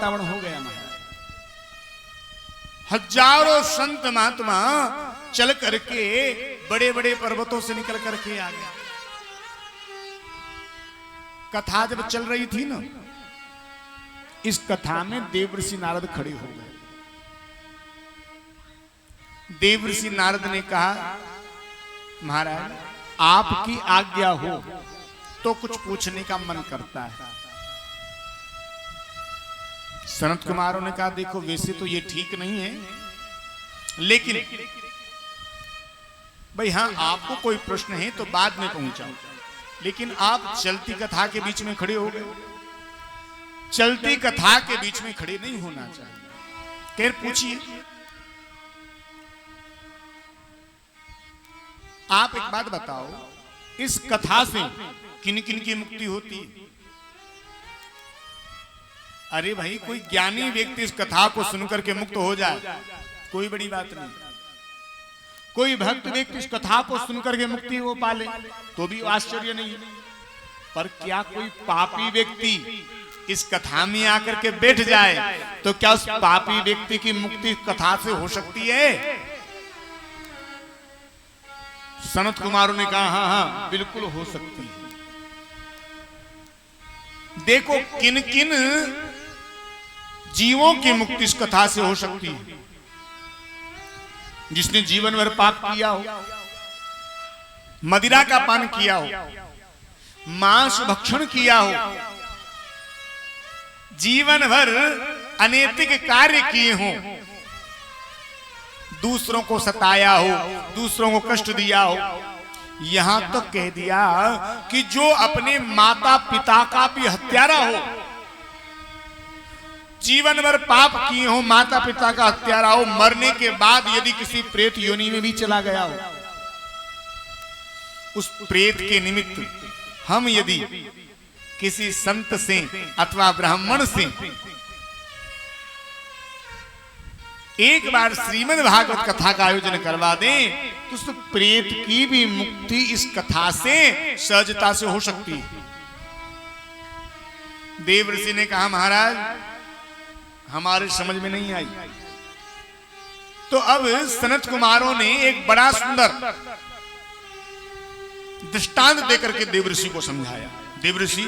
वातावरण हो गया महाराज। हजारों संत महात्मा चल करके बड़े बड़े पर्वतों से निकल करके आ गए। कथा जब चल रही थी ना, इस कथा में देवर्षि नारद खड़े हो गए। देवर्षि नारद ने कहा, महाराज आपकी आज्ञा हो तो कुछ पूछने का मन करता है। सनत कुमारों ने कहा, देखो वैसे तो ये ठीक नहीं है, लेकिन भाई हाँ आपको कोई प्रश्न है तो बाद में पहुंचाओ, लेकिन आप चलती कथा के बीच में खड़े हो गए। चलती कथा के बीच में खड़े नहीं होना चाहिए। खैर पूछिए। आप एक बात बताओ, इस कथा से किन किन की मुक्ति होती है? अरे भाई कोई ज्ञानी व्यक्ति इस कथा को सुनकर के मुक्त हो जाए, कोई बड़ी बात नहीं। कोई भक्त व्यक्ति इस कथा को सुनकर के मुक्ति हो पाले तो भी आश्चर्य नहीं। पर क्या कोई पापी व्यक्ति इस कथा में आकर के बैठ जाए तो क्या उस पापी व्यक्ति की मुक्ति कथा से हो सकती है? सनत कुमारों ने कहा, हाँ हाँ बिल्कुल हो सकती है। देखो किन किन जीवों की मुक्ति इस कथा से हो सकती है। जिसने जीवन भर पाप किया हो, मदिरा का पान किया हो, मांस भक्षण किया हो, जीवन भर अनैतिक कार्य किए हो, दूसरों को सताया हो, दूसरों को कष्ट दिया हो, यहां तक कह दिया कि जो अपने माता पिता का भी हत्यारा हो, जीवन भर पाप किए हो, माता पिता का हत्यारा हो, मरने के बाद यदि किसी प्रेत योनि में भी चला गया हो, उस प्रेत के निमित्त हम यदि किसी संत से अथवा ब्राह्मण से एक बार श्रीमद् भागवत कथा का आयोजन करवा दें तो उस प्रेत की भी मुक्ति इस कथा से सहजता से हो सकती है। देवर्षि ने कहा, महाराज हमारे समझ में नहीं आई। तो अब सनत कुमारों ने एक बड़ा सुंदर दृष्टांत देकर के देवर्षि को समझाया। देवर्षि,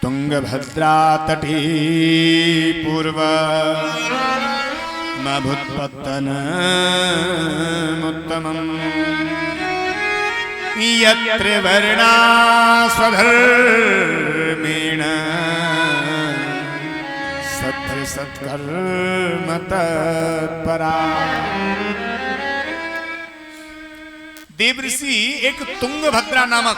तुंगभद्रा तटे पूर्व मभुत्पत्तन उत्तमम् यत्र वर्णा स्वधर्मेण सत्य सत्कर्म तत्परा। देवर्षि एक तुंगभद्रा नामक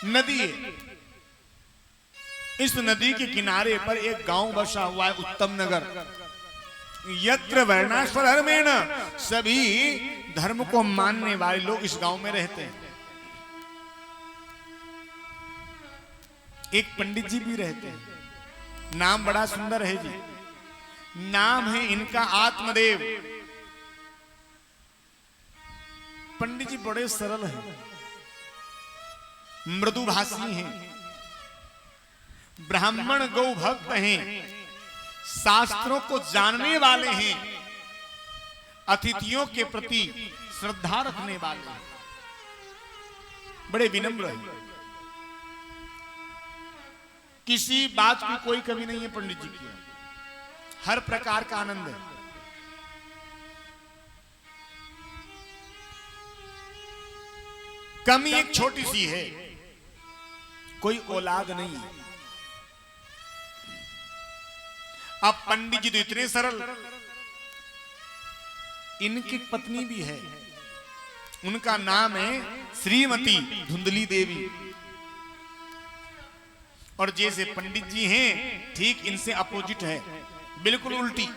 नदी है। इस नदी के किनारे पर एक गांव बसा हुआ है, उत्तम नगर। यत्र वर्णाश्वर धर्मेण, सभी धर्म को मानने वाले लोग इस गांव में रहते हैं। एक पंडित जी भी रहते हैं। नाम बड़ा सुंदर है जी। नाम है इनका आत्मदेव। पंडित जी बड़े सरल हैं, मृदुभाषी हैं, ब्राह्मण गौ भक्त हैं, शास्त्रों को जानने वाले हैं, अतिथियों के प्रति श्रद्धा रखने वाले हैं, बड़े विनम्र हैं। किसी बात की कोई कमी नहीं है पंडित जी की, हर प्रकार का आनंद है। कमी एक छोटी सी है, कोई औलाद नहीं है। अब पंडित जी तो इतने सरल, इनकी पत्नी भी है, उनका नाम है श्रीमती धुंधली देवी। और जैसे पंडित जी हैं ठीक इनसे अपोजिट है, बिल्कुल उल्टी।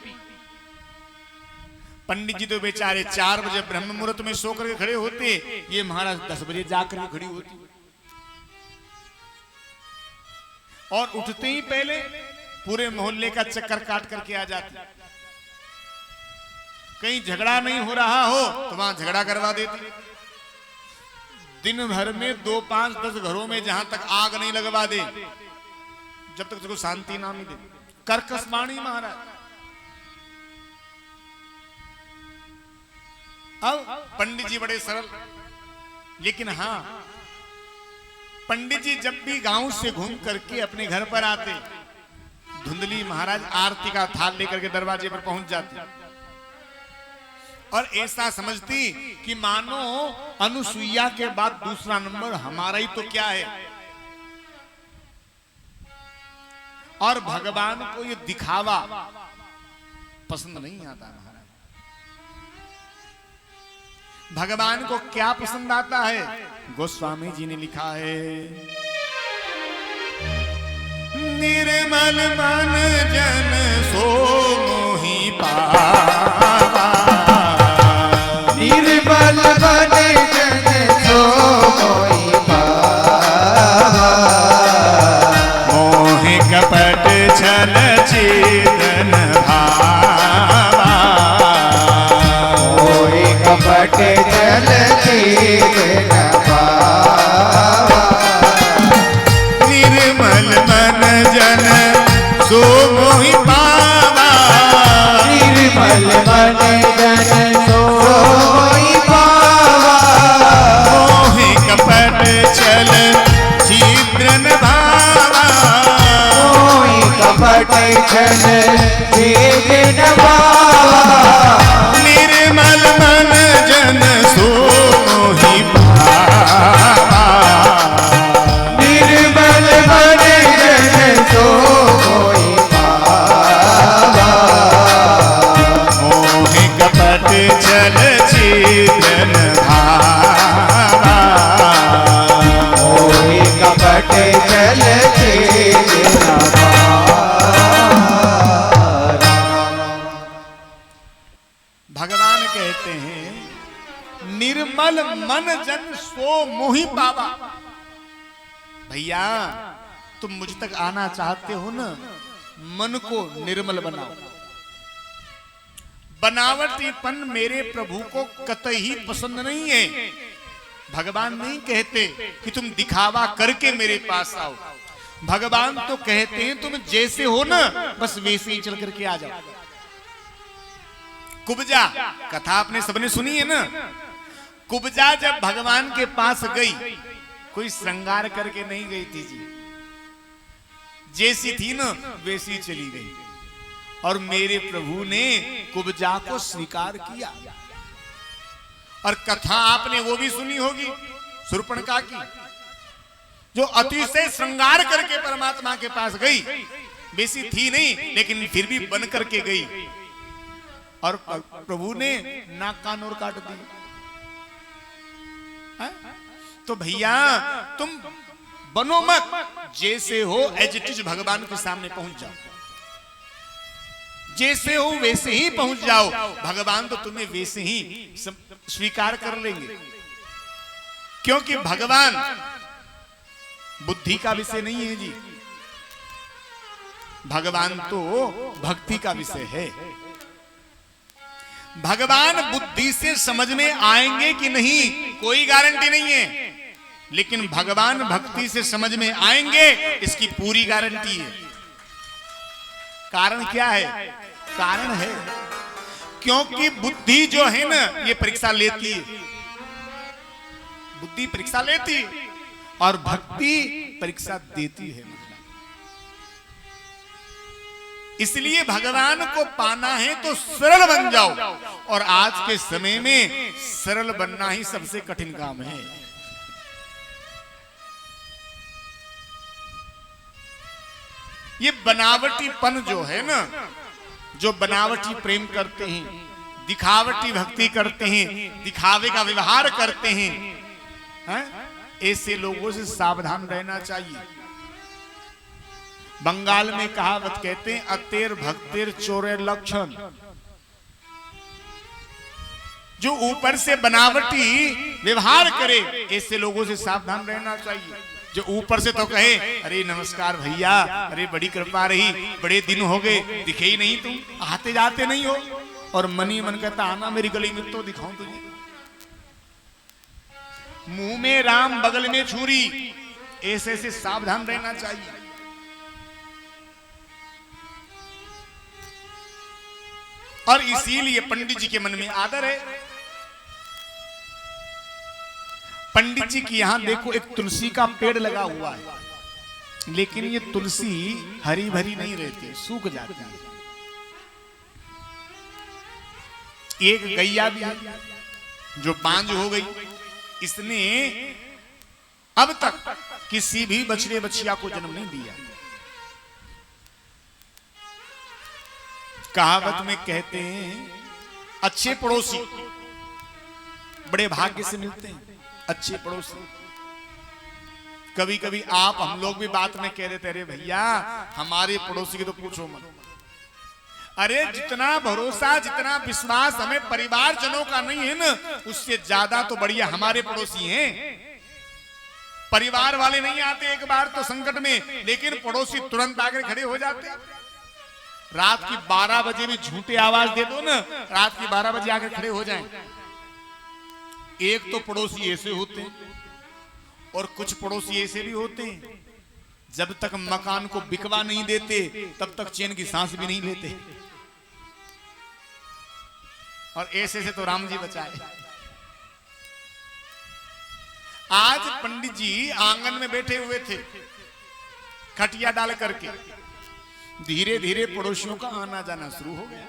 पंडित जी तो बेचारे 4 बजे ब्रह्म मुहूर्त में सो करके खड़े होते, ये महाराज 10 बजे जाकर खड़ी होती। और उठते ही पहले पूरे मोहल्ले का चक्कर काट करके आ जाती। कहीं झगड़ा नहीं हो रहा हो तो वहां झगड़ा करवा देती। दिन भर में 2, 5, 10 घरों में जहां तक आग नहीं लगवा दे, जब तक उसको शांति ना मिले। कर्कश वाणी महाराज। अब पंडित जी बड़े सरल, लेकिन हाँ, पंडित जी जब भी गांव से घूम करके अपने घर पर आते, धुंधली महाराज आरती का थाल लेकर के दरवाजे पर पहुंच जाते और ऐसा समझती कि मानो अनुसुईया के बाद दूसरा नंबर हमारा ही तो क्या है। और भगवान को ये दिखावा पसंद नहीं आता महाराज। भगवान को क्या पसंद आता है? गोस्वामी जी ने लिखा है, निर्मल मन जन सो मोहि पावा, निर्मल मन जन सो मोहि पावा, मोह कपट छल चेतन भावा, मोहि कपट छल चेतन भावा, निर्मल मन जन सो मोहि पावा, निर्मल मन जन सो मोहि पावा, मोह कपट छल छिद्रन भावा, मोहि कपट छल चेतन भावा, निर्मल मन जन सो मोहि पावा, निर्मल मन जन सो मोहि पावा, मोह कपट छल छिद्रन भावा, मोहि कपट छल चेतन भावा। भगवान कहते हैं, निर्मल मन जन सो मोहि पावा। भैया तुम मुझ तक आना चाहते हो ना, मन को निर्मल बनाओ। बनावटीपन मेरे प्रभु को कतई पसंद नहीं है। भगवान नहीं कहते कि तुम दिखावा करके मेरे पास आओ। भगवान तो कहते हैं तुम जैसे हो ना, बस वैसे ही चल करके आ जाओ। कुब्जा कथा आपने सबने सुनी है ना। कुब्जा जब भगवान के पास गई, कोई श्रृंगार करके नहीं गई थी जी, जैसी थी ना वैसी चली गई। और मेरे प्रभु ने कुब्जा को स्वीकार किया। और कथा आपने वो भी सुनी होगी शूर्पणखा की, जो अतिशय श्रृंगार करके परमात्मा के पास गई। वैसी थी नहीं, लेकिन फिर भी बन करके गई। और प्रभु ने नाक कान और काट दी। तो भैया तुम बनो मत, जैसे हो एज इट इज भगवान के सामने पहुंच जाओ। जैसे हो वैसे ही पहुंच जाओ, भगवान तो तुम्हें वैसे ही स्वीकार कर लेंगे। क्योंकि भगवान बुद्धि का विषय नहीं है जी, भगवान तो भक्ति का विषय है। भगवान बुद्धि से समझ में आएंगे कि नहीं कोई गारंटी नहीं है, लेकिन भगवान भक्ति से समझ में आएंगे इसकी पूरी गारंटी है। कारण क्या है? कारण है क्योंकि बुद्धि जो है ना, ये परीक्षा लेती है। बुद्धि परीक्षा लेती है और भक्ति परीक्षा देती है। इसलिए भगवान को पाना है तो सरल बन जाओ। और आज के समय में सरल बनना ही सबसे कठिन काम है। ये बनावटीपन जो है ना, जो बनावटी प्रेम करते हैं, दिखावटी भक्ति करते हैं, दिखावे का व्यवहार करते हैं, ऐसे लोगों से सावधान रहना चाहिए। बंगाल में कहावत कहते हैं, अतेर भक्तिर चोरे लक्षण। जो ऊपर से बनावटी व्यवहार करे, ऐसे लोगों से सावधान रहना चाहिए। जो ऊपर से तो कहे, अरे नमस्कार भैया, अरे बड़ी कृपा रही, बड़े दिन हो गए, दिखे ही नहीं, तुम आते जाते नहीं हो। और मनी मन कहता, आना मेरी गली में तो दिखाऊं तुझे। मुंह में राम बगल में छुरी, ऐसे से सावधान रहना चाहिए। और इसीलिए पंडित जी के मन में आदर है। पंडित जी की यहां देखो एक तुलसी का पेड़ लगा हुआ है, लेकिन ये तुलसी हरी भरी नहीं रहती, सूख जाती है। एक गैया भी है जो बांझ हो गई, इसने अब तक किसी भी बछड़े बछिया को जन्म नहीं दिया। कहावत में कहते हैं अच्छे पड़ोसी बड़े भाग्य से मिलते हैं। अच्छे पड़ोसी, कभी कभी आप हम लोग भी बात में कह देते, अरे भैया हमारे पड़ोसी की तो पूछो मत। अरे जितना भरोसा जितना विश्वास हमें परिवार जनों का नहीं है ना, उससे ज्यादा तो बढ़िया हमारे पड़ोसी हैं। परिवार वाले नहीं आते एक बार तो संकट में, लेकिन पड़ोसी तुरंत आकर खड़े हो जाते। रात की 12 बजे भी झूठे आवाज दे दो ना, रात की 12 बजे आकर खड़े हो जाएं। एक तो पड़ोसी ऐसे होते हैं और कुछ पड़ोसी ऐसे भी होते हैं, जब तक मकान को बिकवा नहीं देते तब तक चैन की सांस भी नहीं लेते। और ऐसे से तो राम जी बचाए। आज पंडित जी आंगन में बैठे हुए थे, खटिया डाल करके, धीरे धीरे पड़ोसियों का आना जाना शुरू हो गया।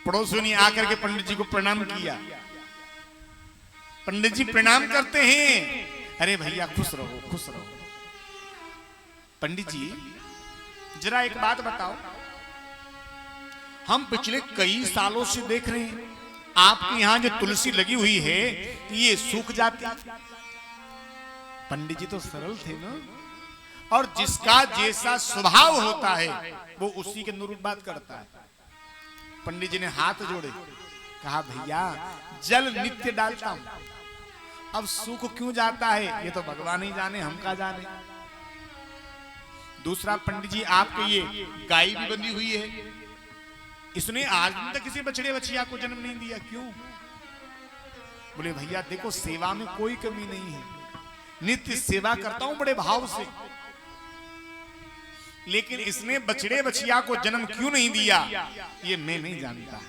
पड़ोसियों ने आकर के पंडित जी को प्रणाम किया। पंडित जी प्रणाम करते हैं, अरे भैया खुश रहो खुश रहो। पंडित जी जरा एक बात बताओ, हम पिछले कई सालों से देख रहे हैं आपके यहां जो तुलसी लगी हुई है ये सूख जाती। पंडित जी तो सरल थे ना, और जिसका जैसा स्वभाव होता है वो उसी के अनुरूप बात करता है। पंडित जी ने हाथ जोड़े, कहा भैया जल नित्य डालता हूं, अब सूख क्यों जाता है ये तो भगवान ही जाने, हम का जाने। दूसरा, पंडित जी आपके ये गाय भी बंधी हुई है, इसने आज तक किसी बछड़े बछिया को जन्म नहीं दिया, क्यों? बोले भैया देखो सेवा में कोई कमी नहीं है, नित्य सेवा करता हूं बड़े भाव से, लेकिन इसने बछड़े बछिया को जन्म क्यों नहीं दिया ये मैं नहीं जानता।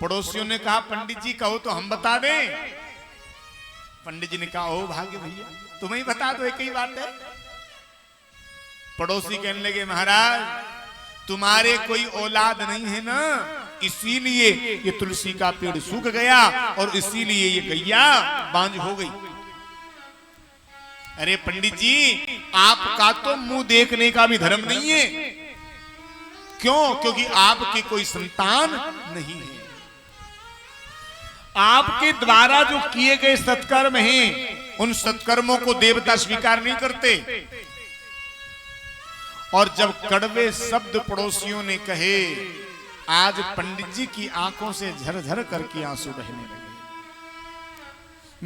पड़ोसियों ने कहा पंडित जी कहो तो हम बता दें। पंडित जी ने कहा ओ भाग्य भैया तुम्हें ही बता दो, एक ही बात है। पड़ोसी कहने लगे महाराज तुम्हारे कोई औलाद नहीं है ना, इसीलिए ये तुलसी का पेड़ सूख गया और इसीलिए ये गैया बांझ हो गई। अरे पंडित जी आपका तो मुंह देखने का भी धर्म नहीं है, क्यों? क्योंकि आपकी कोई संतान नहीं है। आपके द्वारा जो किए गए सत्कर्म हैं उन सत्कर्मों को देवता स्वीकार नहीं करते। और जब कड़वे शब्द पड़ोसियों ने कहे, आज पंडित जी की आंखों से झरझर करके आंसू बहने लगे।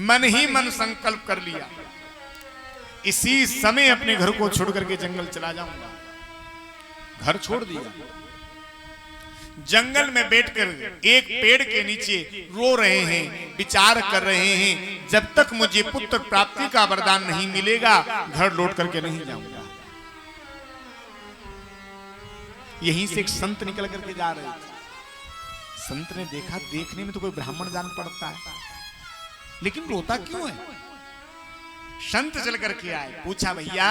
मन ही मन संकल्प कर लिया, इसी समय अपने घर को छोड़ करके जंगल चला जाऊंगा। घर छोड़ दिया, जंगल में बैठकर एक पेड़ के नीचे रो रहे हैं, विचार कर रहे हैं, जब तक मुझे पुत्र प्राप्ति का वरदान नहीं मिलेगा घर लौट करके नहीं जाऊंगा। यहीं से एक संत निकल करके जा रहे थे। संत ने देखा देखने में तो कोई ब्राह्मण जान पड़ता है, लेकिन रोता क्यों है? संत चल करके आए, पूछा भैया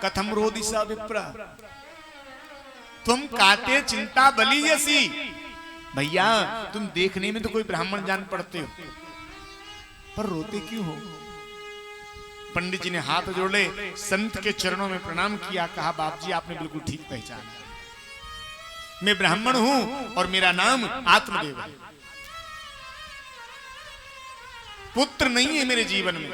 कथम रोदि स विप्र, तुम काटे चिंता बली जैसी। भैया तुम देखने में तो कोई ब्राह्मण जान पड़ते हो, पर रोते क्यों हो? पंडित जी ने हाथ जोड़े, संत के चरणों में प्रणाम किया, कहा बाप जी आपने बिल्कुल ठीक पहचाना, मैं ब्राह्मण हूं और मेरा नाम आत्मदेव है। पुत्र नहीं है मेरे जीवन में,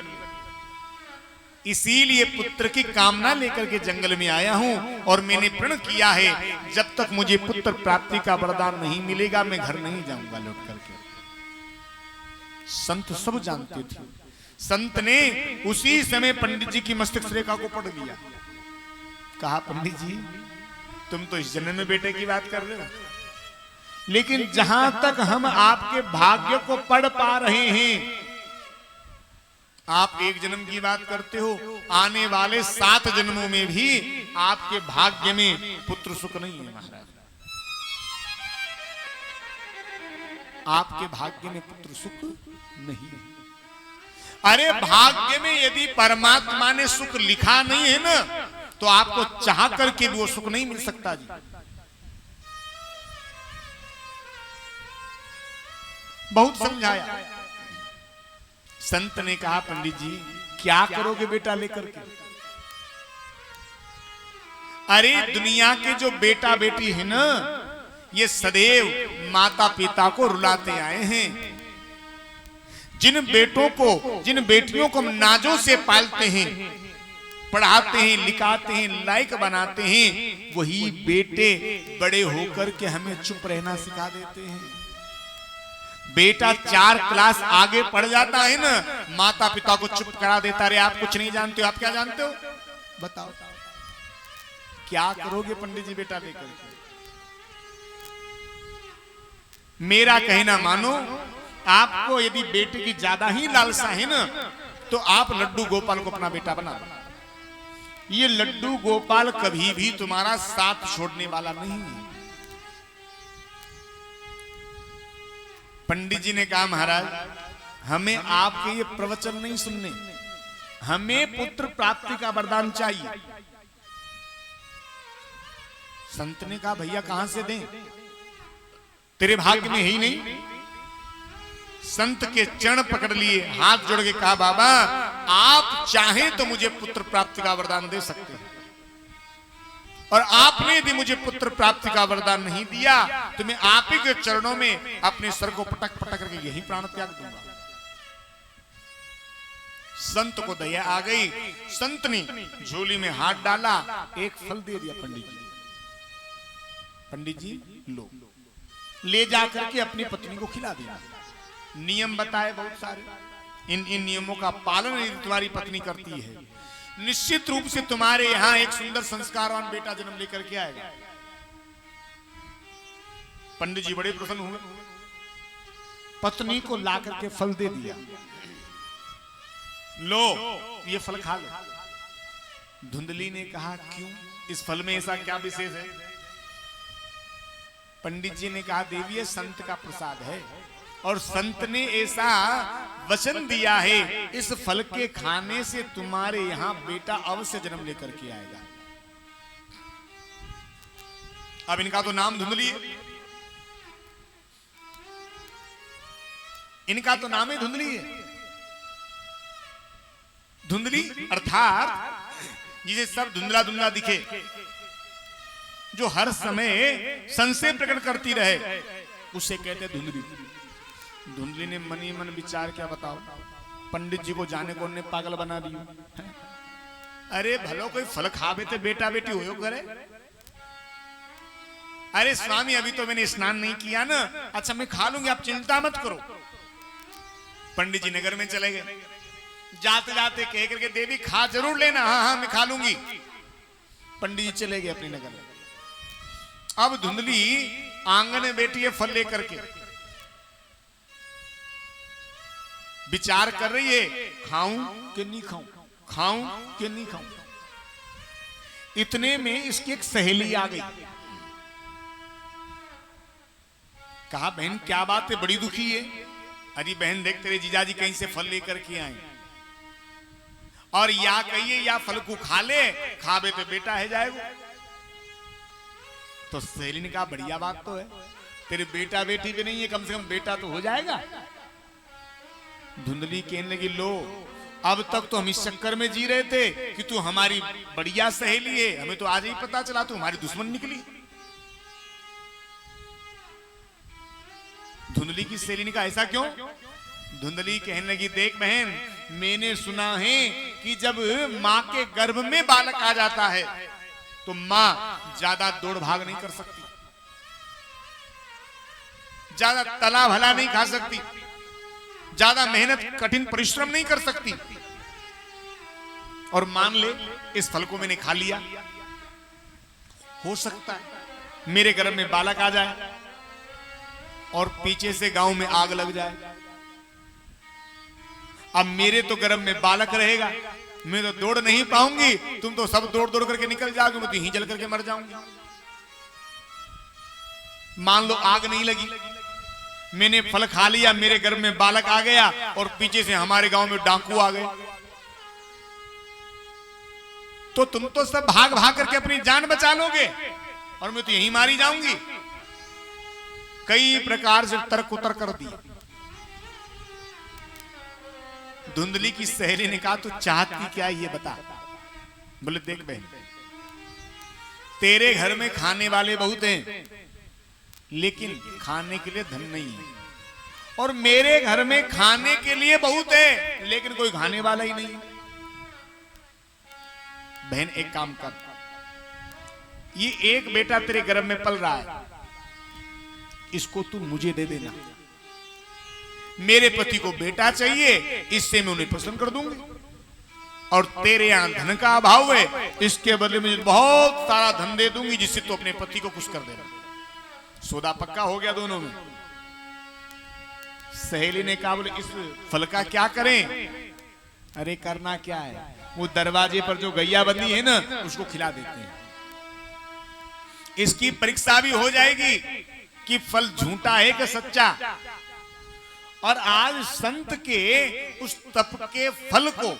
इसीलिए पुत्र की कामना लेकर के जंगल में आया हूं और मैंने प्रण किया है जब तक मुझे पुत्र प्राप्ति का वरदान नहीं मिलेगा मैं घर नहीं जाऊंगा लौट करके। संत सब जानते थे। संत ने उसी समय पंडित जी की मस्तक रेखा को पढ़ लिया, कहा पंडित जी तुम तो इस जन्म में बेटे की बात कर रहे हो, लेकिन जहां तक हम आपके भाग्य को पढ़ पा रहे हैं आप एक जन्म की बात करते हो, आने वाले 7 जन्मों में भी आपके भाग्य में पुत्र सुख नहीं है महाराज। आपके भाग्य में पुत्र सुख नहीं है। अरे भाग्य में यदि परमात्मा ने सुख लिखा नहीं है ना, तो आपको चाह करके भी वो सुख नहीं मिल सकता जी। बहुत समझाया, संत ने कहा पंडित जी क्या करोगे बेटा लेकर के? अरे दुनिया के जो बेटा बेटी है ना, ये सदैव माता पिता को रुलाते आए हैं। जिन बेटों को, जिन बेटियों को हम नाजों से पालते हैं, पढ़ाते हैं, लिखाते हैं, लायक बनाते हैं, वही बेटे बड़े होकर के हमें चुप रहना सिखा देते हैं। बेटा 4 क्लास आगे पढ़ जाता है ना, माता पिता को चुप करा देता। अरे आप कुछ नहीं जानते हो, आप क्या जानते हो बताओ? क्या करोगे पंडित जी बेटा लेकर के? मेरा कहना मानो, आपको यदि बेटे की ज्यादा ही लालसा है ना, तो आप लड्डू गोपाल को अपना बेटा बना दो। ये लड्डू गोपाल कभी भी तुम्हारा साथ छोड़ने वाला नहीं है। पंडित जी ने कहा महाराज हमें आपके ये प्रवचन नहीं सुनने, हमें पुत्र प्राप्ति का वरदान चाहिए। संत ने कहा भैया कहां से दें, तेरे भाग्य में है ही नहीं। संत के चरण पकड़ लिए, हाथ जोड़ के कहा बाबा आप चाहें तो मुझे पुत्र प्राप्ति का वरदान दे सकते हैं, और आपने यदि मुझे पुत्र प्राप्ति का वरदान नहीं दिया तो मैं आप ही के चरणों में अपने सर को पटक पटक करके यही प्राण त्याग दूंगा। संत को दया आ गई, संत ने झोली में हाथ डाला, एक फल दे दिया पंडित जी। पंडित जी लो, ले जाकर के अपनी पत्नी को खिला दिया। नियम बताए बहुत सारे, इन नियमों का पालन यदि तुम्हारी पत्नी करती है, निश्चित रूप से तुम्हारे यहां एक सुंदर संस्कारवान बेटा जन्म लेकर के आएगा। पंडित जी बड़े प्रसन्न हुए, पत्नी को ला करके फल दे दिया। लो ये फल खा लो। धुंधली ने कहा क्यों, इस फल में ऐसा क्या विशेष है? पंडित जी ने कहा देवी ये संत का प्रसाद है, और संत ने ऐसा वचन दिया है इस फल के खाने से तुम्हारे यहां बेटा अवश्य जन्म लेकर के आएगा। अब इनका तो नाम धुंधली है, इनका तो नाम ही धुंधली है। धुंधली अर्थात जिसे सब धुंधला धुंधला दिखे, जो हर समय संशय प्रकट करती रहे, उसे कहते धुंधली। धुंधली ने मनी मन विचार क्या बताओ, पंडित जी को जाने कौन ने पागल बना दिया। अरे भलो कोई फल खावे तो बेटा बेटी हो करे। अरे स्वामी अभी तो मैंने स्नान नहीं किया ना, अच्छा मैं खा लूंगी, आप चिंता मत करो। पंडित जी नगर में चले गए, जाते जाते कह करके देवी खा जरूर लेना। हाँ हाँ मैं खा लूंगी। पंडित जी चले गए अपने नगर में। अब धुंधली आंगन में बैठी है फल लेकर के, विचार कर रही है खाऊं कि नहीं खाऊं, खाऊं कि नहीं खाऊं। इतने में इसकी एक सहेली आ गई। कहा बहन क्या बात है, बड़ी दुखी है। अरे बहन देख तेरे जीजाजी कहीं से फल लेकर के आए, और या कहिए या फल को खा ले, खावे तो बेटा है जाएगा। तो सहेली ने कहा बढ़िया बात तो है, तेरे बेटा बेटी भी नहीं है, कम से कम बेटा तो हो जाएगा। धुंधली कहने लगी लो अब तक तो हम इस चक्कर में जी रहे थे कि तू हमारी बढ़िया सहेली है, हमें तो आज ही पता चला तू हमारी दुश्मन निकली। धुंधली की सहेली ने कहा ऐसा क्यों? धुंधली कहने लगी देख बहन, मैंने सुना है कि जब मां के गर्भ में बालक आ जाता है तो मां ज्यादा दौड़ भाग नहीं कर सकती, ज्यादा तला भला नहीं खा सकती, ज्यादा मेहनत कठिन परिश्रम नहीं कर सकती। और मान ले इस फल को मैंने खा लिया, हो सकता है मेरे गर्भ में बालक आ जाए और पीछे से गांव में आग लग जाए। अब मेरे तो गर्भ में बालक रहेगा, मैं तो दौड़ नहीं पाऊंगी, तुम तो सब दौड़ दौड़ करके निकल जाओगे, मैं तो यहीं जल करके मर जाऊंगी। मान लो आग नहीं लगी, मैंने फल खा लिया, मेरे गर्भ में बालक आ गया और पीछे से हमारे गांव में डाकू आ गए, तो तुम तो सब भाग भाग करके अपनी जान बचा लोगे और मैं तो यहीं मारी जाऊंगी। कई प्रकार से तर्क उतर कर दिया। धुंधली की सहेली ने कहा तू चाहती क्या ये बता। बोले देख बहन, तेरे घर में खाने वाले बहुत हैं लेकिन खाने के लिए धन नहीं है, और मेरे घर में खाने के लिए बहुत है लेकिन कोई खाने वाला ही नहीं। बहन एक काम कर, ये एक बेटा तेरे गर्भ में पल रहा है, इसको तू मुझे दे देना। मेरे पति को बेटा चाहिए, इससे मैं उन्हें प्रसन्न कर दूंगी, और तेरे यहां धन का अभाव है, इसके बदले में बहुत सारा धन दे दूंगी जिससे तू अपने पति को खुश कर देना। सौदा पक्का हो गया दोनों में। सहेली ने कहा बोले इस फल का क्या करें। अरे करना क्या है, वो दरवाजे पर जो गैया बंदी है ना उसको खिला देते हैं, इसकी परीक्षा भी हो जाएगी कि फल झूठा है कि सच्चा। और आज संत के उस तप के फल को,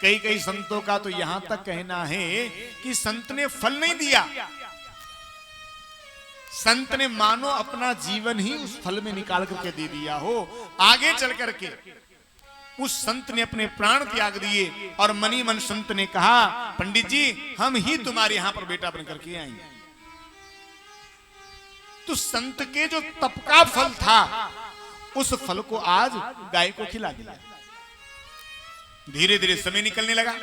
कई कई संतों का तो यहां तक कहना है कि संत ने फल नहीं दिया, संत ने मानो अपना जीवन ही उस फल में निकाल करके दे दिया हो। आगे चल करके उस संत ने अपने प्राण त्याग दिए और मनी मन संत ने कहा पंडित जी हम ही तुम्हारे यहां पर बेटा बन करके आएंगे। तो संत के जो तप का फल था उस फल को आज गाय को खिला दिया। धीरे धीरे समय निकलने लगा।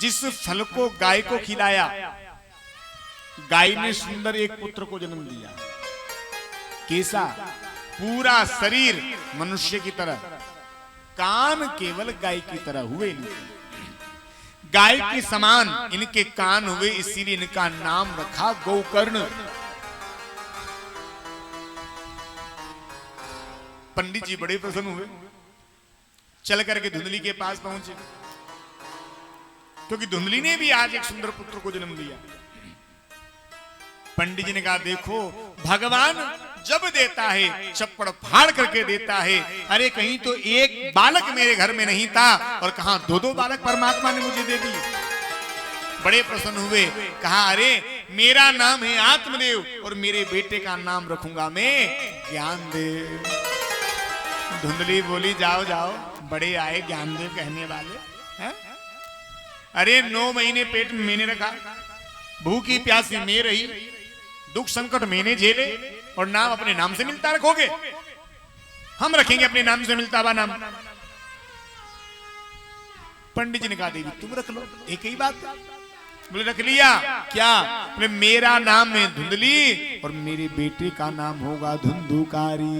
जिस फल को गाय को खिलाया, गाय ने सुंदर एक पुत्र को जन्म दिया। कैसा? पूरा शरीर मनुष्य की तरह, कान केवल गाय की तरह हुए इनके। गाय के समान इनके कान हुए, इसीलिए इनका नाम रखा गोकर्ण। पंडित जी बड़े प्रसन्न हुए, चल करके धुंधली के पास पहुंचे, क्योंकि धुंधली ने भी आज एक सुंदर पुत्र को जन्म दिया। पंडित जी ने कहा देखो भगवान जब देता है चप्पड़ फाड़ करके देता है। अरे कहीं तो एक बालक मेरे घर में नहीं था और कहां दो दो बालक परमात्मा ने मुझे दे दिए। बड़े प्रसन्न हुए, कहा अरे मेरा नाम है आत्मदेव और मेरे बेटे का नाम रखूंगा मैं ज्ञानदेव। धुंधली बोली जाओ जाओ, बड़े आए ज्ञानदेव कहने वाले हैं। अरे 9 महीने पेट में मैंने रखा, भूखी प्यासी मैं रही, दुख संकट मैंने झेले और नाम अपने नाम से मिलता रखोगे? हम रखेंगे अपने नाम से मिलता हुआ नाम। पंडित जी ने कहा देवी तुम रख लो, एक ही बात। बोले रख लिया। क्या? बोले मेरा नाम है धुंधली और मेरे बेटे का नाम होगा धुंधुकारी।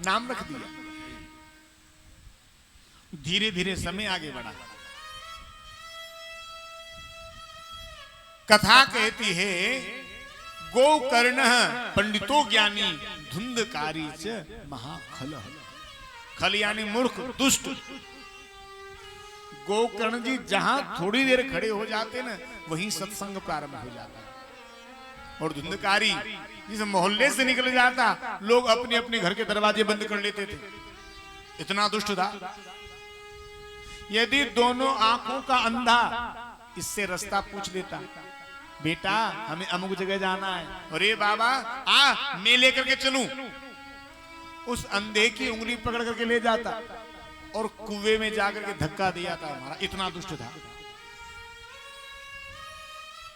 नाम रख दिया। धीरे धीरे समय आगे बढ़ा। कथा कहती है गोकर्ण पंडितो ज्ञानी धुंधकारी च महाखल। खल यानी मूर्ख दुष्ट। गोकर्ण जी जहां थोड़ी देर खड़े हो जाते ना वहीं सत्संग प्रारंभ हो जाता। और धुंधकारी जिस मोहल्ले से निकल जाता लोग अपने अपने घर के दरवाजे बंद कर लेते थे, इतना दुष्ट था। यदि दोनों आंखों का अंधा इससे रास्ता पूछ लेता, बेटा हमें अमुक जगह जाना है, अरे बाबा आ मैं लेकर के चलूं, उस अंधे की उंगली पकड़ करके ले जाता और कुएं में जाकर के धक्का दिया था। हमारा इतना दुष्ट था।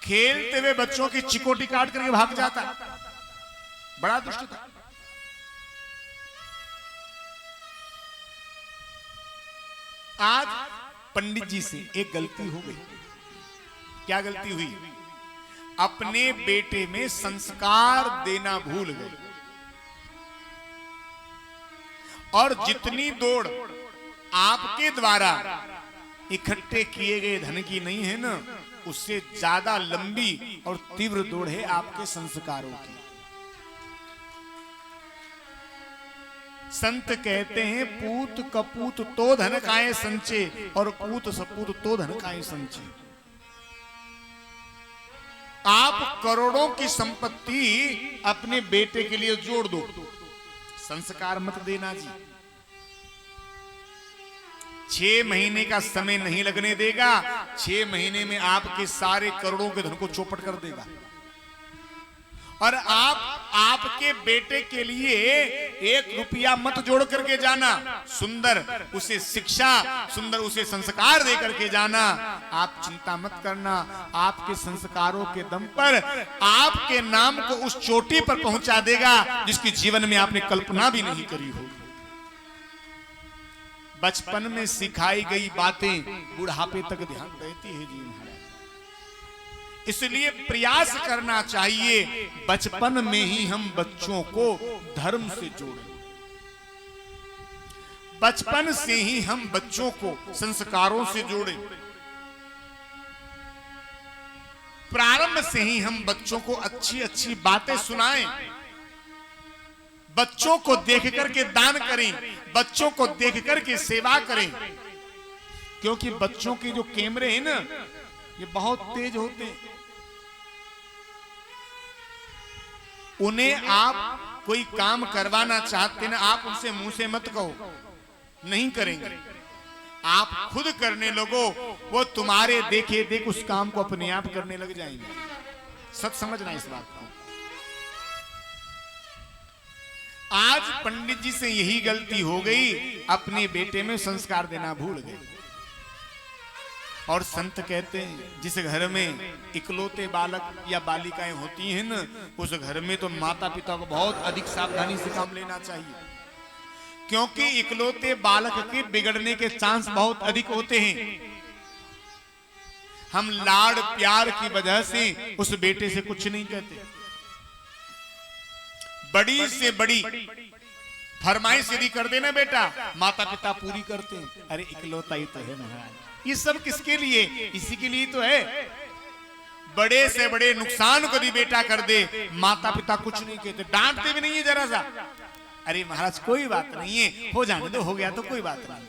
खेलते हुए बच्चों की चिकोटी काट करके भाग जाता, बड़ा दुष्ट था। आज पंडित जी से एक गलती हो गई। क्या गलती हुई? अपने बेटे में संस्कार देना भूल गए और जितनी दौड़ आपके द्वारा इकट्ठे किए गए धन की नहीं है ना, उससे ज्यादा लंबी और तीव्र दौड़ है आपके संस्कारों की। संत कहते हैं पूत कपूत तो धन काए संचे और पूत सपूत तो धन काए संचे। आप करोड़ों की संपत्ति अपने बेटे के लिए जोड़ दो, संस्कार मत देना जी। 6 महीने का समय नहीं लगने देगा, 6 महीने में आपके सारे करोड़ों के धन को चौपट कर देगा। और आप आपके बेटे के लिए 1 रुपया मत जोड़ करके जाना, सुंदर उसे शिक्षा, सुंदर उसे संस्कार दे करके जाना। आप चिंता मत करना, आपके संस्कारों के दम पर आपके नाम को उस चोटी पर पहुंचा देगा जिसकी जीवन में आपने कल्पना भी नहीं करी हो। बचपन में सिखाई गई बातें बुढ़ापे तक ध्यान रहती है जी महाराज। इसलिए प्रयास करना चाहिए बचपन में ही हम बच्चों को धर्म से जोड़ें, बचपन से ही हम बच्चों को संस्कारों से जोड़ें, प्रारंभ से ही हम बच्चों को अच्छी अच्छी बातें सुनाएं, बच्चों को देख करके दान करें, बच्चों को देख करके सेवा करें। क्योंकि बच्चों के जो कैमरे हैं ना, ये बहुत तेज होते हैं। उन्हें आप कोई काम करवाना चाहते ना, आप उनसे मुंह से मत कहो, नहीं करेंगे। आप खुद करने लगो, वो तुम्हारे देखे देख उस काम को अपने आप करने लग जाएंगे। सच समझना इस बात को। आज पंडित जी से यही गलती हो गई, अपने बेटे में संस्कार देना भूल गए। और संत कहते हैं जिस घर में इकलौते बालक या बालिकाएं होती हैं ना, उस घर में तो माता पिता को बहुत अधिक सावधानी से काम लेना चाहिए। क्योंकि इकलौते बालक के बिगड़ने के चांस बहुत अधिक होते हैं। हम लाड़ प्यार की वजह से उस बेटे से कुछ नहीं कहते। बड़ी से बड़ी फरमाइश यदि कर देना बेटा, माता पिता पूरी करते हैं। अरे इकलौता ही तो है महाराज, ये सब किसके लिए? इसी के लिए तो है। बड़े से बड़े नुकसान को भी बेटा कर दे, माता पिता कुछ नहीं कहते, डांटते भी नहीं है जरा सा। अरे महाराज कोई बात नहीं है, हो जाने दो, हो गया तो कोई बात नहीं,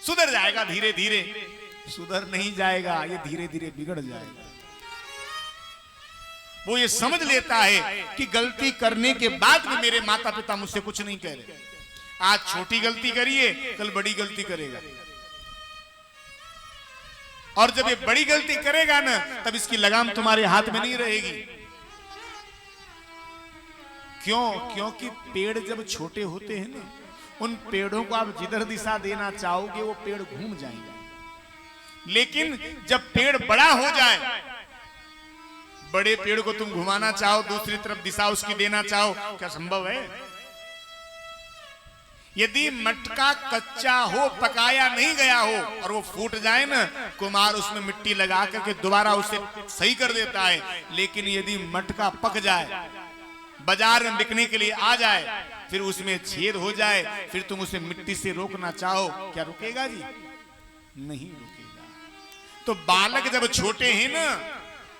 सुधर जाएगा धीरे धीरे। सुधर नहीं जाएगा, ये धीरे धीरे बिगड़ जाएगा। वो ये समझ लेता है कि गलती करने के बाद भी मेरे माता पिता मुझसे कुछ नहीं कह रहे। आज छोटी गलती करिए, कल बड़ी गलती करेगा। और जब ये बड़ी गलती करेगा ना, तब इसकी लगाम तुम्हारे हाथ में नहीं रहेगी। क्यों? क्योंकि पेड़ जब छोटे होते हैं ना, उन पेड़ों को आप जिधर दिशा देना चाहोगे वो पेड़ घूम जाएंगे। लेकिन जब पेड़ बड़ा हो जाए, बड़े पेड़ को तुम घुमाना चाहो, दूसरी तरफ दिशा उसकी देना चाहो, क्या संभव है? यदि मटका कच्चा हो, पकाया नहीं गया हो, और वो फूट जाए ना, कुम्हार उसमें मिट्टी लगा करके दोबारा उसे सही कर देता है। लेकिन यदि मटका पक जाए, बाजार में बिकने के लिए आ जाए, फिर उसमें छेद हो जाए, फिर तुम उसे मिट्टी से रोकना चाहो, क्या रुकेगा जी? नहीं रुकेगा। तो बालक जब छोटे हैं ना,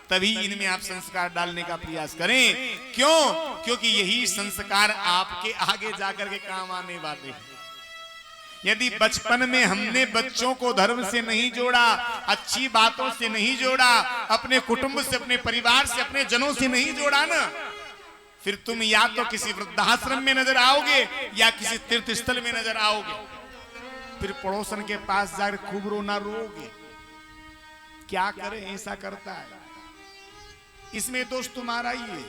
तभी इनमें आप संस्कार डालने का प्रयास करें। क्यों? क्योंकि यही संस्कार आपके आगे जाकर के काम आने वाले हैं। यदि बचपन में हमने बच्चों को धर्म से नहीं जोड़ा, अच्छी बातों से नहीं जोड़ा, अपने कुटुंब से, अपने परिवार से, अपने जनों से नहीं जोड़ा ना, फिर तुम या तो किसी वृद्धाश्रम में नजर आओगे या किसी तीर्थ स्थल में नजर आओगे। फिर पड़ोसन के पास जाकर खूब रोना रोगे। क्या करें, ऐसा करता है। इसमें दोष तुम्हारा ही है।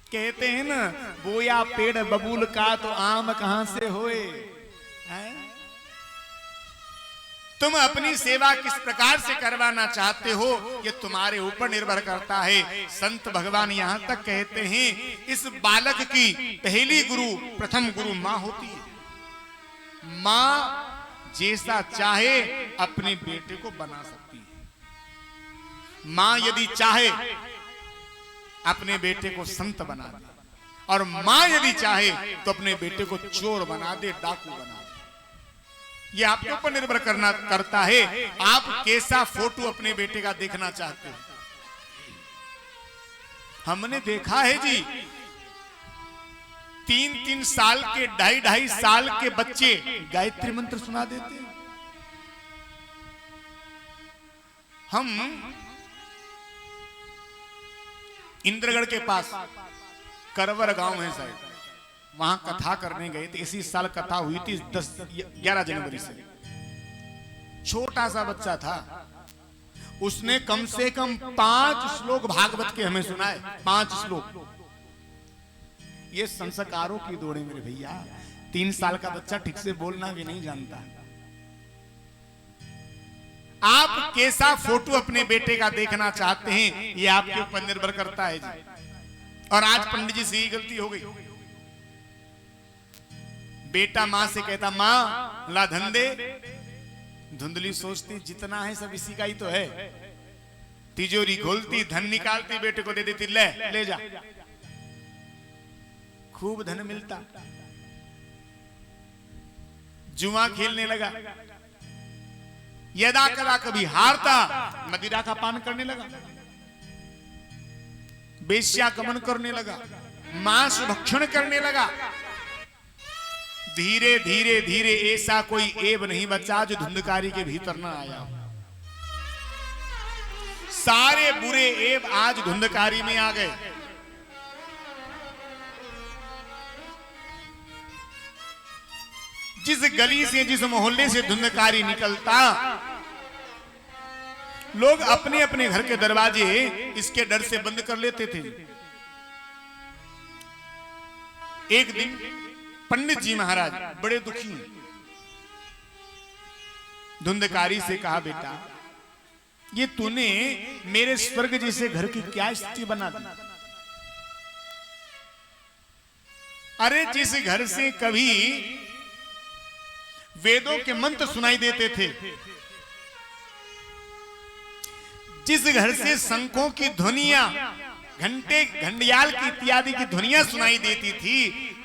कहते हैं ना, बोया पेड़ बबूल का तो आम कहां से होए। तुम अपनी सेवा किस प्रकार से करवाना चाहते हो, ये तुम्हारे ऊपर निर्भर करता है। संत भगवान यहां तक कहते हैं, इस बालक की पहली गुरु, प्रथम गुरु मां होती है। मां जैसा चाहे अपने बेटे को बना सकती है। मां यदि चाहे अपने बेटे को संत बना दे, और मां यदि चाहे तो अपने बेटे को चोर बना दे, डाकू बना दे। ये आपके ऊपर निर्भर करता है, आप कैसा फोटो अपने बेटे का देखना चाहते हैं। हमने देखा है जी 3-3 साल के 2.5 साल के बच्चे गायत्री मंत्र सुना देते हैं। हम इंद्रगढ़ के पास करवर गांव है शायद, वहां कथा करने गए थे। इसी साल कथा हुई थी 11 जनवरी से। छोटा सा बच्चा था, उसने कम से कम 5 श्लोक भागवत के हमें सुनाए। 5 श्लोक। ये संस्कारों की दौड़ है मेरे भैया। 3 साल का बच्चा ठीक से बोलना भी नहीं जानता। आप कैसा फोटो अपने बेटे का देखना चाहते हैं, ये आपके ऊपर निर्भर करता है जी। और आज पंडित जी से ही गलती हो गई। बेटा मां से कहता, मां ला धंधे, धुंधली सोचती जितना है सब इसी का ही तो है। तिजोरी खोलती, धन निकालती, बेटे को दे देती, ले जा। खूब धन मिलता। जुआ खेलने लगा, यदा कदा कभी हारता, मदिरा का पान करने लगा, वेश्यागमन करने लगा, मांस भक्षण करने लगा। धीरे धीरे धीरे ऐसा कोई एब नहीं बचा जो धुंधकारी के भीतर ना आया। सारे बुरे एब आज धुंधकारी में आ गए। जिस गली से, जिस मोहल्ले से धुंधकारी निकलता, लोग अपने अपने घर के दरवाजे इसके डर से बंद कर लेते थे। एक दिन पंडित जी महाराज बड़े दुखी हैं। धुंधकारी से कहा, बेटा ये तूने मेरे स्वर्ग जैसे घर की क्या स्थिति बना दी। अरे जिस घर से कभी वेदों के मंत्र सुनाई देते थे, जिस घर से शंखों की ध्वनियां, घंटे घंटियाल की इत्यादि की ध्वनियां सुनाई देती थी,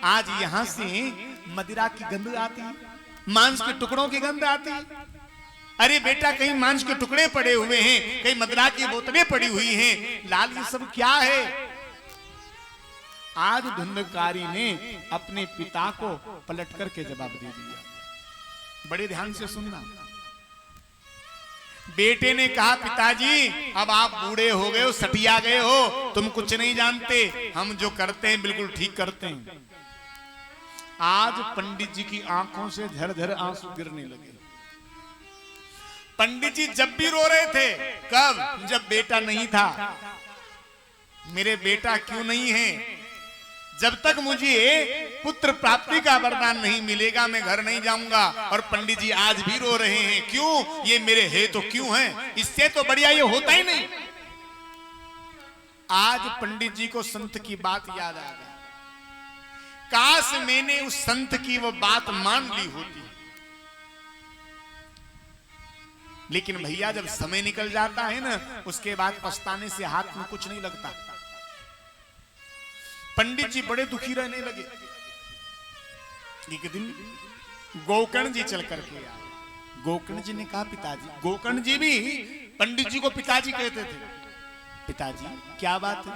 आज यहां से मदिरा की गंध आती, मांस के टुकड़ों की गंध आती। अरे बेटा कहीं मांस के टुकड़े पड़े हुए हैं, कहीं मदिरा की बोतलें पड़ी हुई हैं, लाल ये सब क्या है। आज धुंधकारी ने अपने पिता को पलट करके जवाब दे दिया। बड़े ध्यान से सुनना। बेटे ने कहा, पिताजी अब आप बूढ़े हो गए हो, सटिया गए हो, तुम कुछ नहीं जानते, हम जो करते हैं बिल्कुल ठीक करते हैं। आज पंडित जी की आंखों से झरझर आंसू गिरने लगे। पंडित जी जब भी रो रहे थे, कब? जब बेटा नहीं था। मेरे बेटा क्यों नहीं है? जब तक मुझे पुत्र प्राप्ति का वरदान नहीं मिलेगा मैं घर नहीं जाऊंगा। और पंडित जी आज भी रो रहे हैं, क्यों? ये मेरे है तो क्यों है, इससे तो बढ़िया ये होता ही नहीं। आज पंडित जी को संत की बात याद आ गई। काश मैंने उस संत की वो बात मान ली होती। लेकिन भैया जब समय निकल जाता है ना, उसके बाद पछताने से हाथ में कुछ नहीं लगता। पंडित जी बड़े दुखी रहने लगे। एक दिन गोकर्ण जी चल करके आए। गोकर्ण जी ने कहा, पिताजी, गोकर्ण जी भी पंडित जी को पिताजी कहते थे, पिताजी क्या बात है,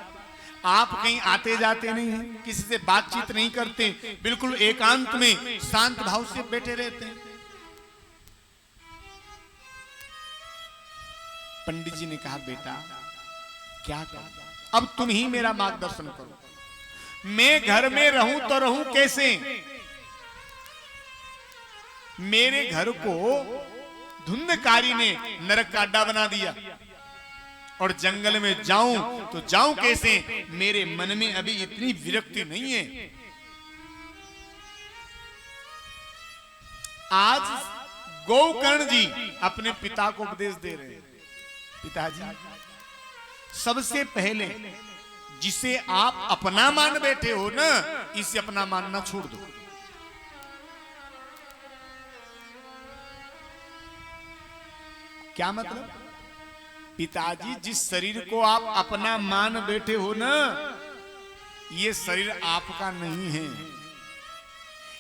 आप कहीं आते जाते नहीं हैं, किसी से बातचीत नहीं करते, बिल्कुल एकांत में शांत भाव से बैठे रहते हैं। पंडित जी ने कहा, बेटा क्या करूं, अब तुम ही मेरा मार्गदर्शन करो। मैं घर में रहूं तो रहूं कैसे? मेरे घर को धुंधकारी ने नरक का अड्डा बना दिया, और जंगल में जाऊं तो जाऊं कैसे? मेरे मन में अभी इतनी विरक्ति नहीं है। आज गोकर्ण जी अपने पिता को उपदेश दे रहे हैं, पिताजी सबसे पहले जिसे आप अपना मान बैठे हो ना, इसे अपना मानना छोड़ दो। क्या मतलब? पिताजी जिस शरीर को आप अपना मान बैठे हो ना, ये शरीर आपका नहीं है।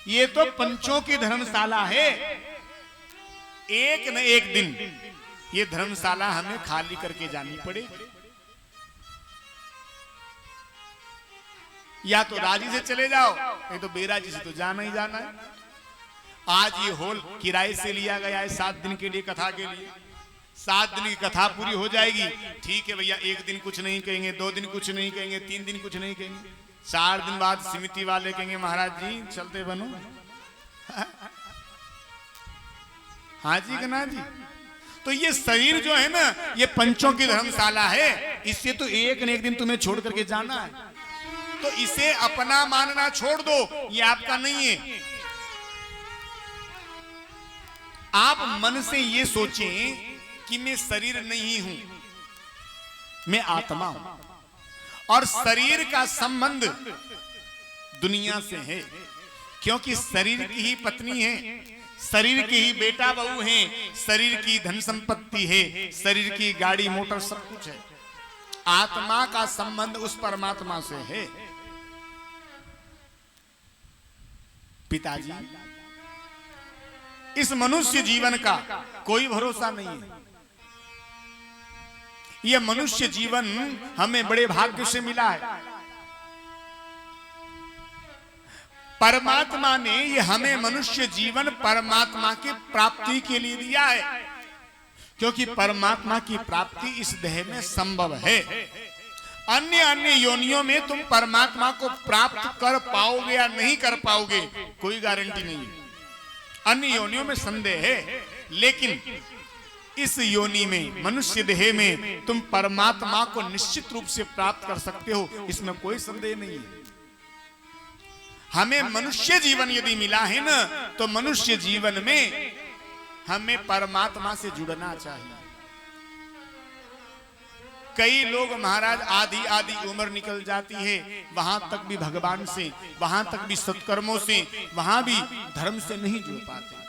ये तो पंचों की धर्मशाला है। एक न एक दिन ये धर्मशाला हमें खाली करके जानी पड़ेगी। या तो राजी से चले जाओ, नहीं तो बेराजी से तो जाना ही जाना है। आज ये हॉल किराए से लिया गया है 7 दिन के लिए, कथा के लिए। 7 दिन की कथा पूरी हो जाएगी, ठीक है भैया, 1 दिन कुछ नहीं कहेंगे, 2 दिन कुछ नहीं कहेंगे, 3 दिन कुछ नहीं कहेंगे, 4 दिन बाद समिति वाले कहेंगे महाराज जी चलते बनो। हाँ जी गना जी। तो ये शरीर जो है ना, ये पंचों की धर्मशाला है, इससे तो एक न एक दिन तुम्हें छोड़ करके जाना है। तो इसे अपना मानना छोड़ दो, ये आपका नहीं है। आप मन से ये सोचें कि मैं शरीर नहीं हूं, मैं आत्मा हूं, और शरीर का संबंध दुनिया से है, क्योंकि शरीर की ही पत्नी है, शरीर की ही बेटा बहू है, शरीर की धन संपत्ति है, शरीर की गाड़ी मोटर सब कुछ है। आत्मा का संबंध उस परमात्मा से है। पिताजी, इस मनुष्य जीवन का कोई भरोसा नहीं है। यह मनुष्य जीवन हमें बड़े भाग्य से मिला है। परमात्मा ने यह हमें मनुष्य जीवन परमात्मा की प्राप्ति के लिए दिया है, क्योंकि परमात्मा की प्राप्ति इस देह में संभव है। अन्य अन्य योनियों में तुम परमात्मा को प्राप्त कर पाओगे या नहीं कर पाओगे, कोई गारंटी नहीं है। अन्य योनियों में संदेह है, लेकिन इस योनि में, मनुष्य देह में तुम परमात्मा को निश्चित रूप से प्राप्त कर सकते हो, इसमें कोई संदेह नहीं है। हमें मनुष्य जीवन यदि मिला है ना, तो मनुष्य जीवन में हमें परमात्मा से जुड़ना चाहिए। कई लोग महाराज आधी आधी उम्र निकल जाती है, वहां तक भी भगवान से, वहां तक भी सत्कर्मों से, वहां भी धर्म से नहीं जुड़ पाते।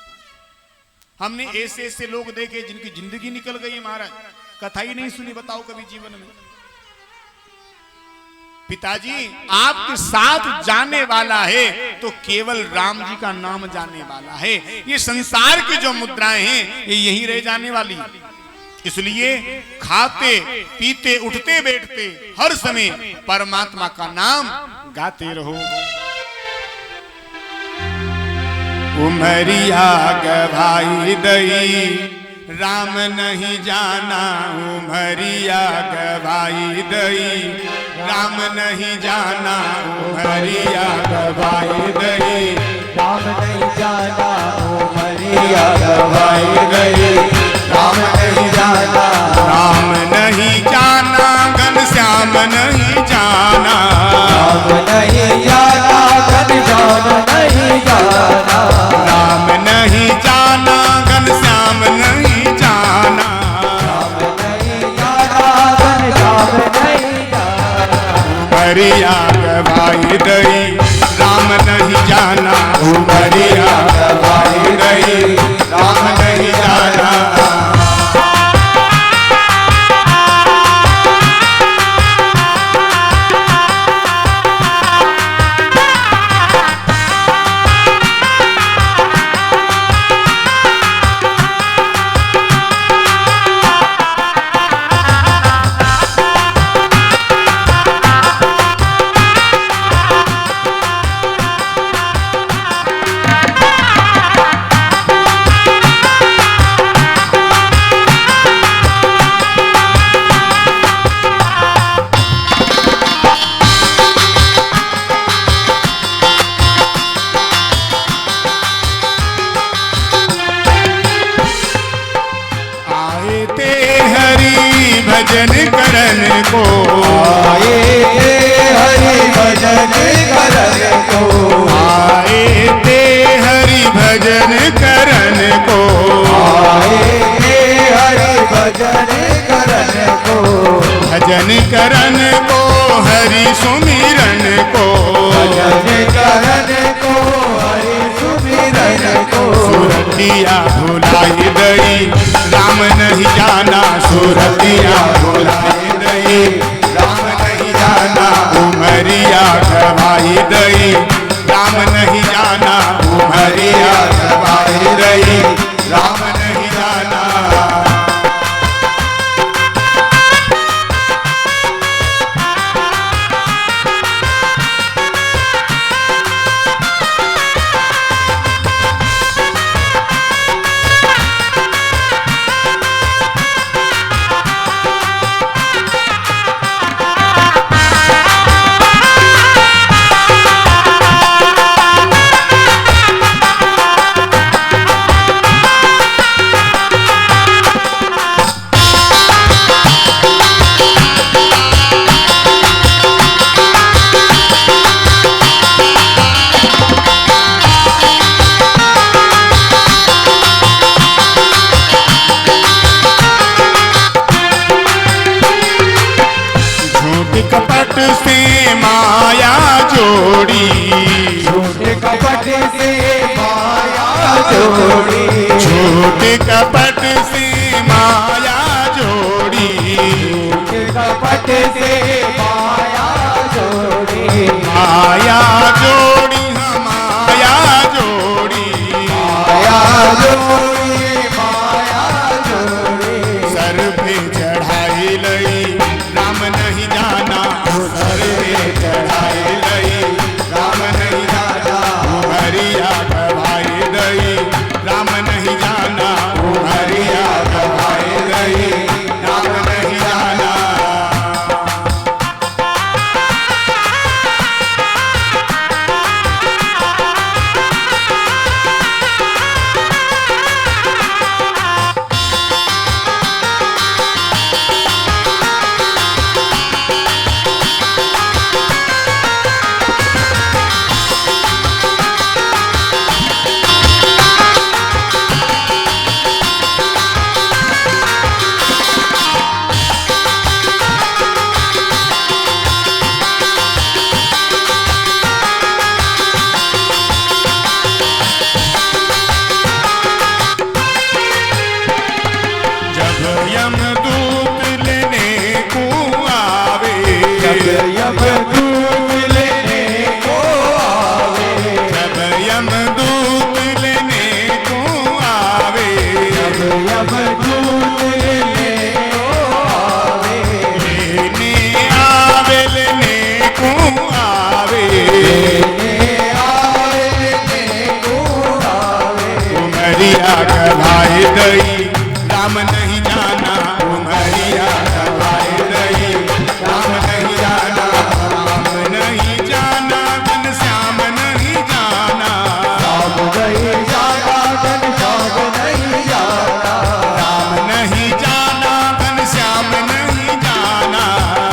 हमने ऐसे ऐसे लोग देखे जिनकी जिंदगी निकल गई महाराज, कथा ही नहीं सुनी, बताओ कभी जीवन में। पिताजी, आपके साथ जाने वाला है तो केवल राम जी का नाम जाने वाला है। ये संसार की जो मुद्राएं हैं ये यहीं रह जाने वाली। इसलिए खाते पीते उठते बैठते हर समय परमात्मा का नाम गाते रहो। उमरिया गवाई दई राम नहीं जाना, उमरिया गवाई दई राम नहीं जाना, उमरिया गवाई दई राम नहीं जाना, उमरिया गवाई दई राम नहीं जाना, राम नहीं जाना, घनश्याम नहीं जाना, राम नहीं जाना, घनश्याम नहीं जाना, राम नहीं जाना, घनश्याम नहीं जाना, राम नहीं जाना, घनश्याम नहीं जाना, उमरिया गवाई दई राम नहीं जाना, उमरिया गवाई दई राम नहीं जाना। भजन करन को आए हरि भजन करन को, आए ते हरि भजन करन को, आए हरि भजन करन को, भजन करन को हरि सुमिरन को, भजन करन को हरि सुमिरन को, सुरतिया भुलाई दई राम नहीं जाना, सुरतिया भुलाई दई राम नहीं जाना, उमरिया गवाई दई राम नहीं जाना, उमरिया गवाई दई राम नहीं कपट से माया जोड़ी, झूठे कपट से माया जोड़ी, झूठे कपट से माया जोड़ी, माया जोड़ी माया जोड़ी, माया जोड़ी, माया जोड़ी। सर पे चढ़ाई लई राम नहीं जाना, सर पे चढ़ाई लई राम नहीं जाना, हरिया गवाई दई राम नहीं जाना, हरिया गवाई दई राम नहीं जाना। जब यमदूत लेने को आवे, जब यमदूत लेने को आवे, जब यमदूत लेने को आवे, जब यमदूत लेने को आवे, लेने आवे लेने को आवे, लेने आवे, लेने को आवे। उमरिया गवाई दई राम नहीं जाना, उमरिया गवाई दई राम नहीं जाना, राम नहीं जाना घन श्याम नहीं जाना, राम नहीं जाना, घनश्याम नहीं जाना, राम नहीं जाना घन श्याम नहीं जाना,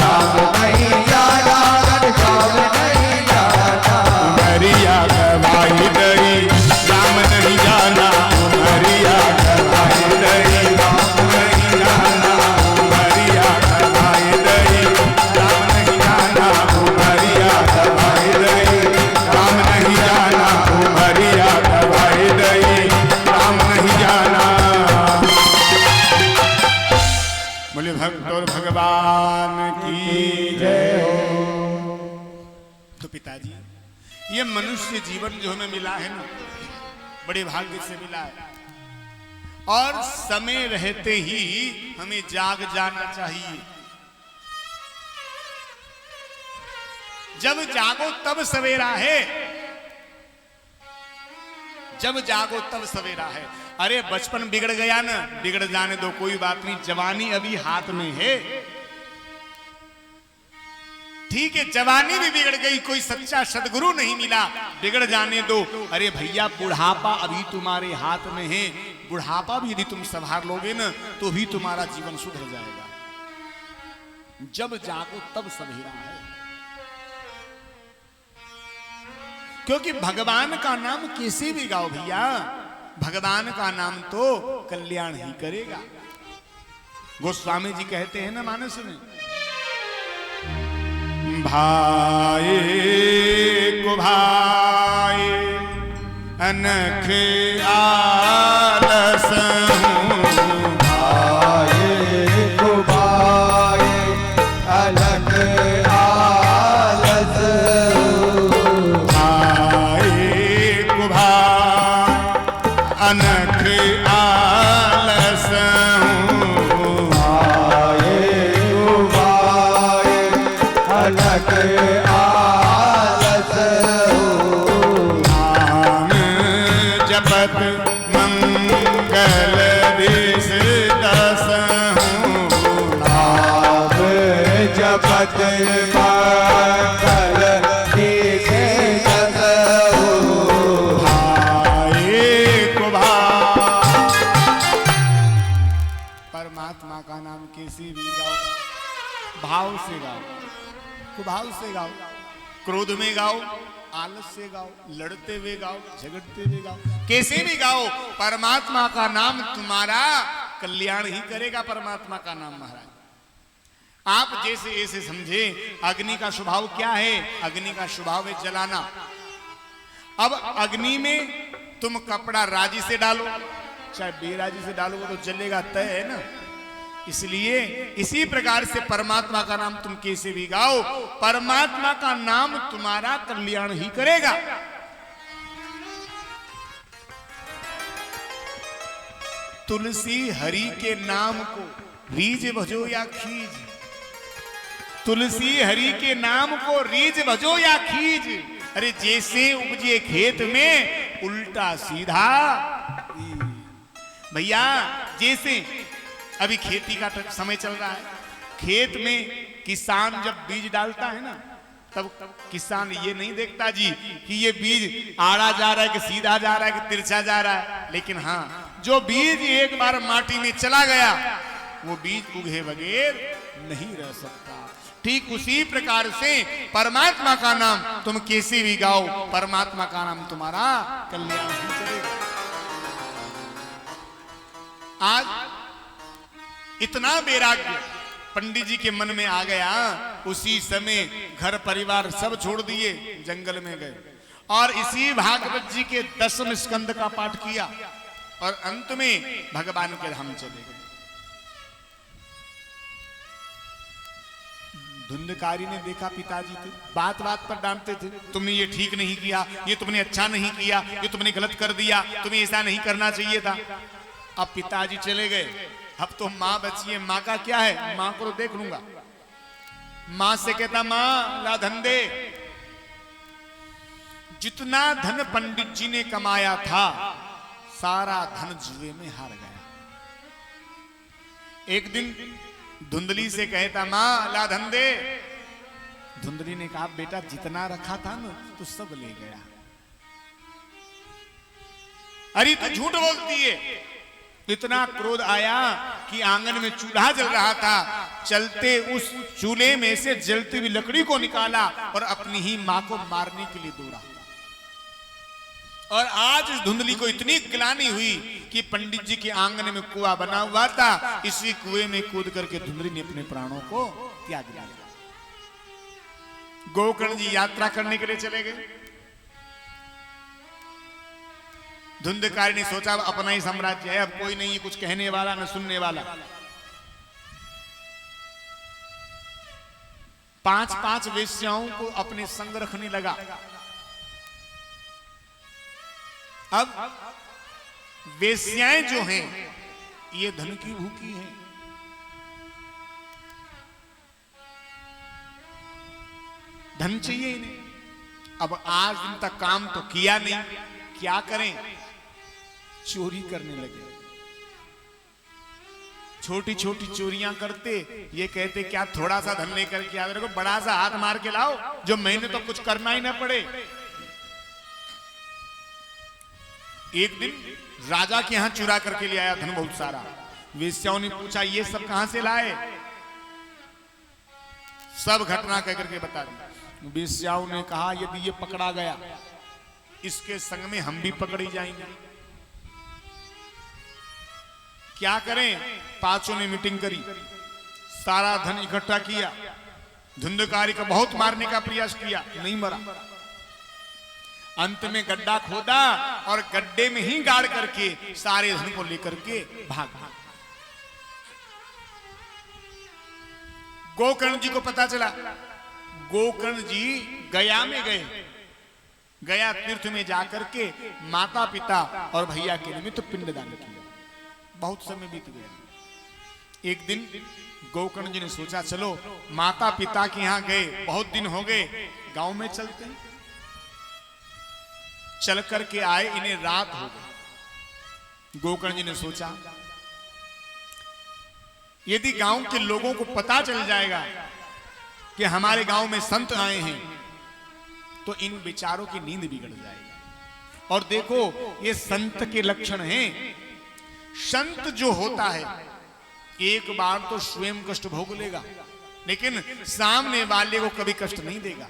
राम नहीं जाना, घनश्याम नहीं जाना। उमरिया गवाई दई राम नहीं जाना, उमरिया गवाई दई राम नहीं जाना, उमरिया गवाई दई राम नहीं जाना, उमरिया गवाई दई राम नहीं जाना, उमरिया गवाई दई राम नहीं जाना। बोले भक्त और भगवान की जय हो। तो पिताजी ये मनुष्य जीवन जो हमें मिला है ना, बड़े भाग्य से मिला है, और समय रहते ही हमें जाग जाना चाहिए। जब जागो तब सवेरा है, जब जागो तब सवेरा है। अरे बचपन बिगड़ गया ना, बिगड़ जाने दो, कोई बात नहीं, जवानी अभी हाथ में है। ठीक है, जवानी भी बिगड़ गई, कोई सच्चा सदगुरु नहीं मिला, बिगड़ जाने दो। अरे भैया बुढ़ापा अभी तुम्हारे हाथ में है, बुढ़ापा भी यदि तुम संभाल लोगे ना तो भी तुम्हारा जीवन सुधर जाएगा। जब जागो तब सवेरा है, क्योंकि भगवान का नाम कैसे भी गाओ भैया, भगवान का नाम तो कल्याण ही करेगा। गोस्वामी जी कहते हैं ना मानस में, भाए को भाए अनख आलस हूँ, भाए को भाए अलग आलस हूँ, भाए को भाए अनख आलस हूँ, भाए को भाए अलग आलस हूँ। नाम जपत मंगल दिस दस हूँ, नाम जपत मंगल दिस दस हूँ। भाए को भाए। परमात्मा का नाम कैसे भी गाओ, भाव से गाओ, कुभाव से गाओ, क्रोध में गाओ, आलस से गाओ, लड़ते हुए गाओ, झगड़ते हुए गाओ, कैसे भी गाओ, परमात्मा का नाम तुम्हारा कल्याण ही करेगा। परमात्मा का नाम महाराज आप जैसे ऐसे समझे। अग्नि का स्वभाव क्या है? अग्नि का स्वभाव है जलाना, अब अग्नि में तुम कपड़ा राजी से डालो, चाहे बेराजी से डालो, वो तो जलेगा, तय है ना। इसलिए इसी प्रकार से परमात्मा का नाम तुम कैसे भी गाओ, परमात्मा का नाम तुम्हारा कल्याण ही करेगा। तुलसी हरि के नाम को रीझ भजो या खीज, तुलसी हरि के नाम को रीझ भजो या खीज। अरे जैसे उपजे खेत में उल्टा सीधा, भैया जैसे अभी खेती का समय चल रहा है, खेत में किसान जब बीज डालता है ना, तब किसान ये नहीं देखता जी कि ये बीज आड़ा जा रहा है कि सीधा जा रहा है कि तिरछा जा रहा है, लेकिन हाँ जो बीज एक बार माटी में चला गया वो बीज उगे बगैर नहीं रह सकता। ठीक उसी प्रकार से परमात्मा का नाम तुम कैसे भी गाओ, परमात्मा का नाम तुम्हारा कल्याण ही करेगा। आज इतना वैराग्य पंडित जी के मन में आ गया, उसी समय घर परिवार सब छोड़ दिए, जंगल में गए और इसी भागवत जी के 10वें स्कंद का पाठ किया और अंत में भगवान के धाम चले गए। धुंधकारी ने देखा पिताजी थे, बात बात पर डांटते थे, तुमने ये ठीक नहीं किया, ये तुमने अच्छा नहीं किया, ये तुमने गलत कर दिया, तुम्हें ऐसा नहीं करना चाहिए था। अब पिताजी चले गए, अब तो माँ बची है, माँ का क्या है, माँ को तो देख लूंगा। माँ से कहता, माँ ला धन दे। जितना धन पंडित जी ने कमाया था सारा धन जुए में हार गया। एक दिन धुंधली से कहता, माँ ला धन दे। धुंधली ने कहा, बेटा जितना रखा था ना तो सब ले गया। अरे तो झूठ बोलती है। इतना क्रोध आया कि आंगन में चूल्हा जल रहा था, चलते उस चूल्हे में से जलती हुई लकड़ी को निकाला और अपनी ही मां को मारने के लिए दौड़ा। और आज इस धुंधली को इतनी ग्लानि हुई कि पंडित जी के आंगन में कुआं बना हुआ था, इसी कुएं में कूद करके धुंधली ने अपने प्राणों को त्याग दिया। गोकर्ण जी यात्रा करने के लिए चले गए। धुंधकारी ने सोचा अपना ही साम्राज्य है, अब कोई नहीं है कुछ कहने वाला न सुनने वाला। 5-5 वेश्याओं को अपने संग रखने लगा। अब वेश्याएं जो हैं ये धन की भूखी हैं। धन चाहिए इन्हें। अब आज दिन तक काम तो किया नहीं, क्या करें, चोरी करने लगे। छोटी छोटी चोरियां करते, ये कहते क्या थोड़ा सा धन लेकर के आते, बड़ा सा हाथ मार के लाओ जो मैंने तो कुछ करना ही ना पड़े। एक दिन राजा के यहां चुरा करके ले आया धन बहुत सारा। वेश्याओं ने पूछा ये सब कहां से लाए, सब घटना कह करके बता दी। वेश्याओं ने कहा यदि ये पकड़ा गया इसके संग में हम भी पकड़ी जाएंगे, क्या करें। पांचों ने मीटिंग करी, सारा धन इकट्ठा किया, धुंधकारी को बहुत मारने का प्रयास किया, नहीं मरा। अंत में गड्ढा खोदा और गड्ढे में ही गाड़ करके सारे धन को लेकर के भाग। गोकर्ण जी को पता चला। गोकर्ण जी गया में गए, गया तीर्थ में जाकर के माता पिता और भैया के निमित्त पिंडदान किया। बहुत समय बीत गया। एक दिन गोकर्ण जी ने सोचा चलो माता पिता के यहां गए, बहुत दिन हो गए, गांव में चलते हैं। चल करके आए, इन्हें रात हो गई। गोकर्ण जी ने सोचा यदि गांव के लोगों को पता चल जाएगा कि हमारे गांव में संत आए हैं तो इन विचारों की नींद बिगड़ जाएगी। और देखो ये संत के लक्षण हैं। संत जो होता है एक बार तो स्वयं कष्ट भोग लेगा लेकिन सामने वाले को कभी कष्ट नहीं देगा।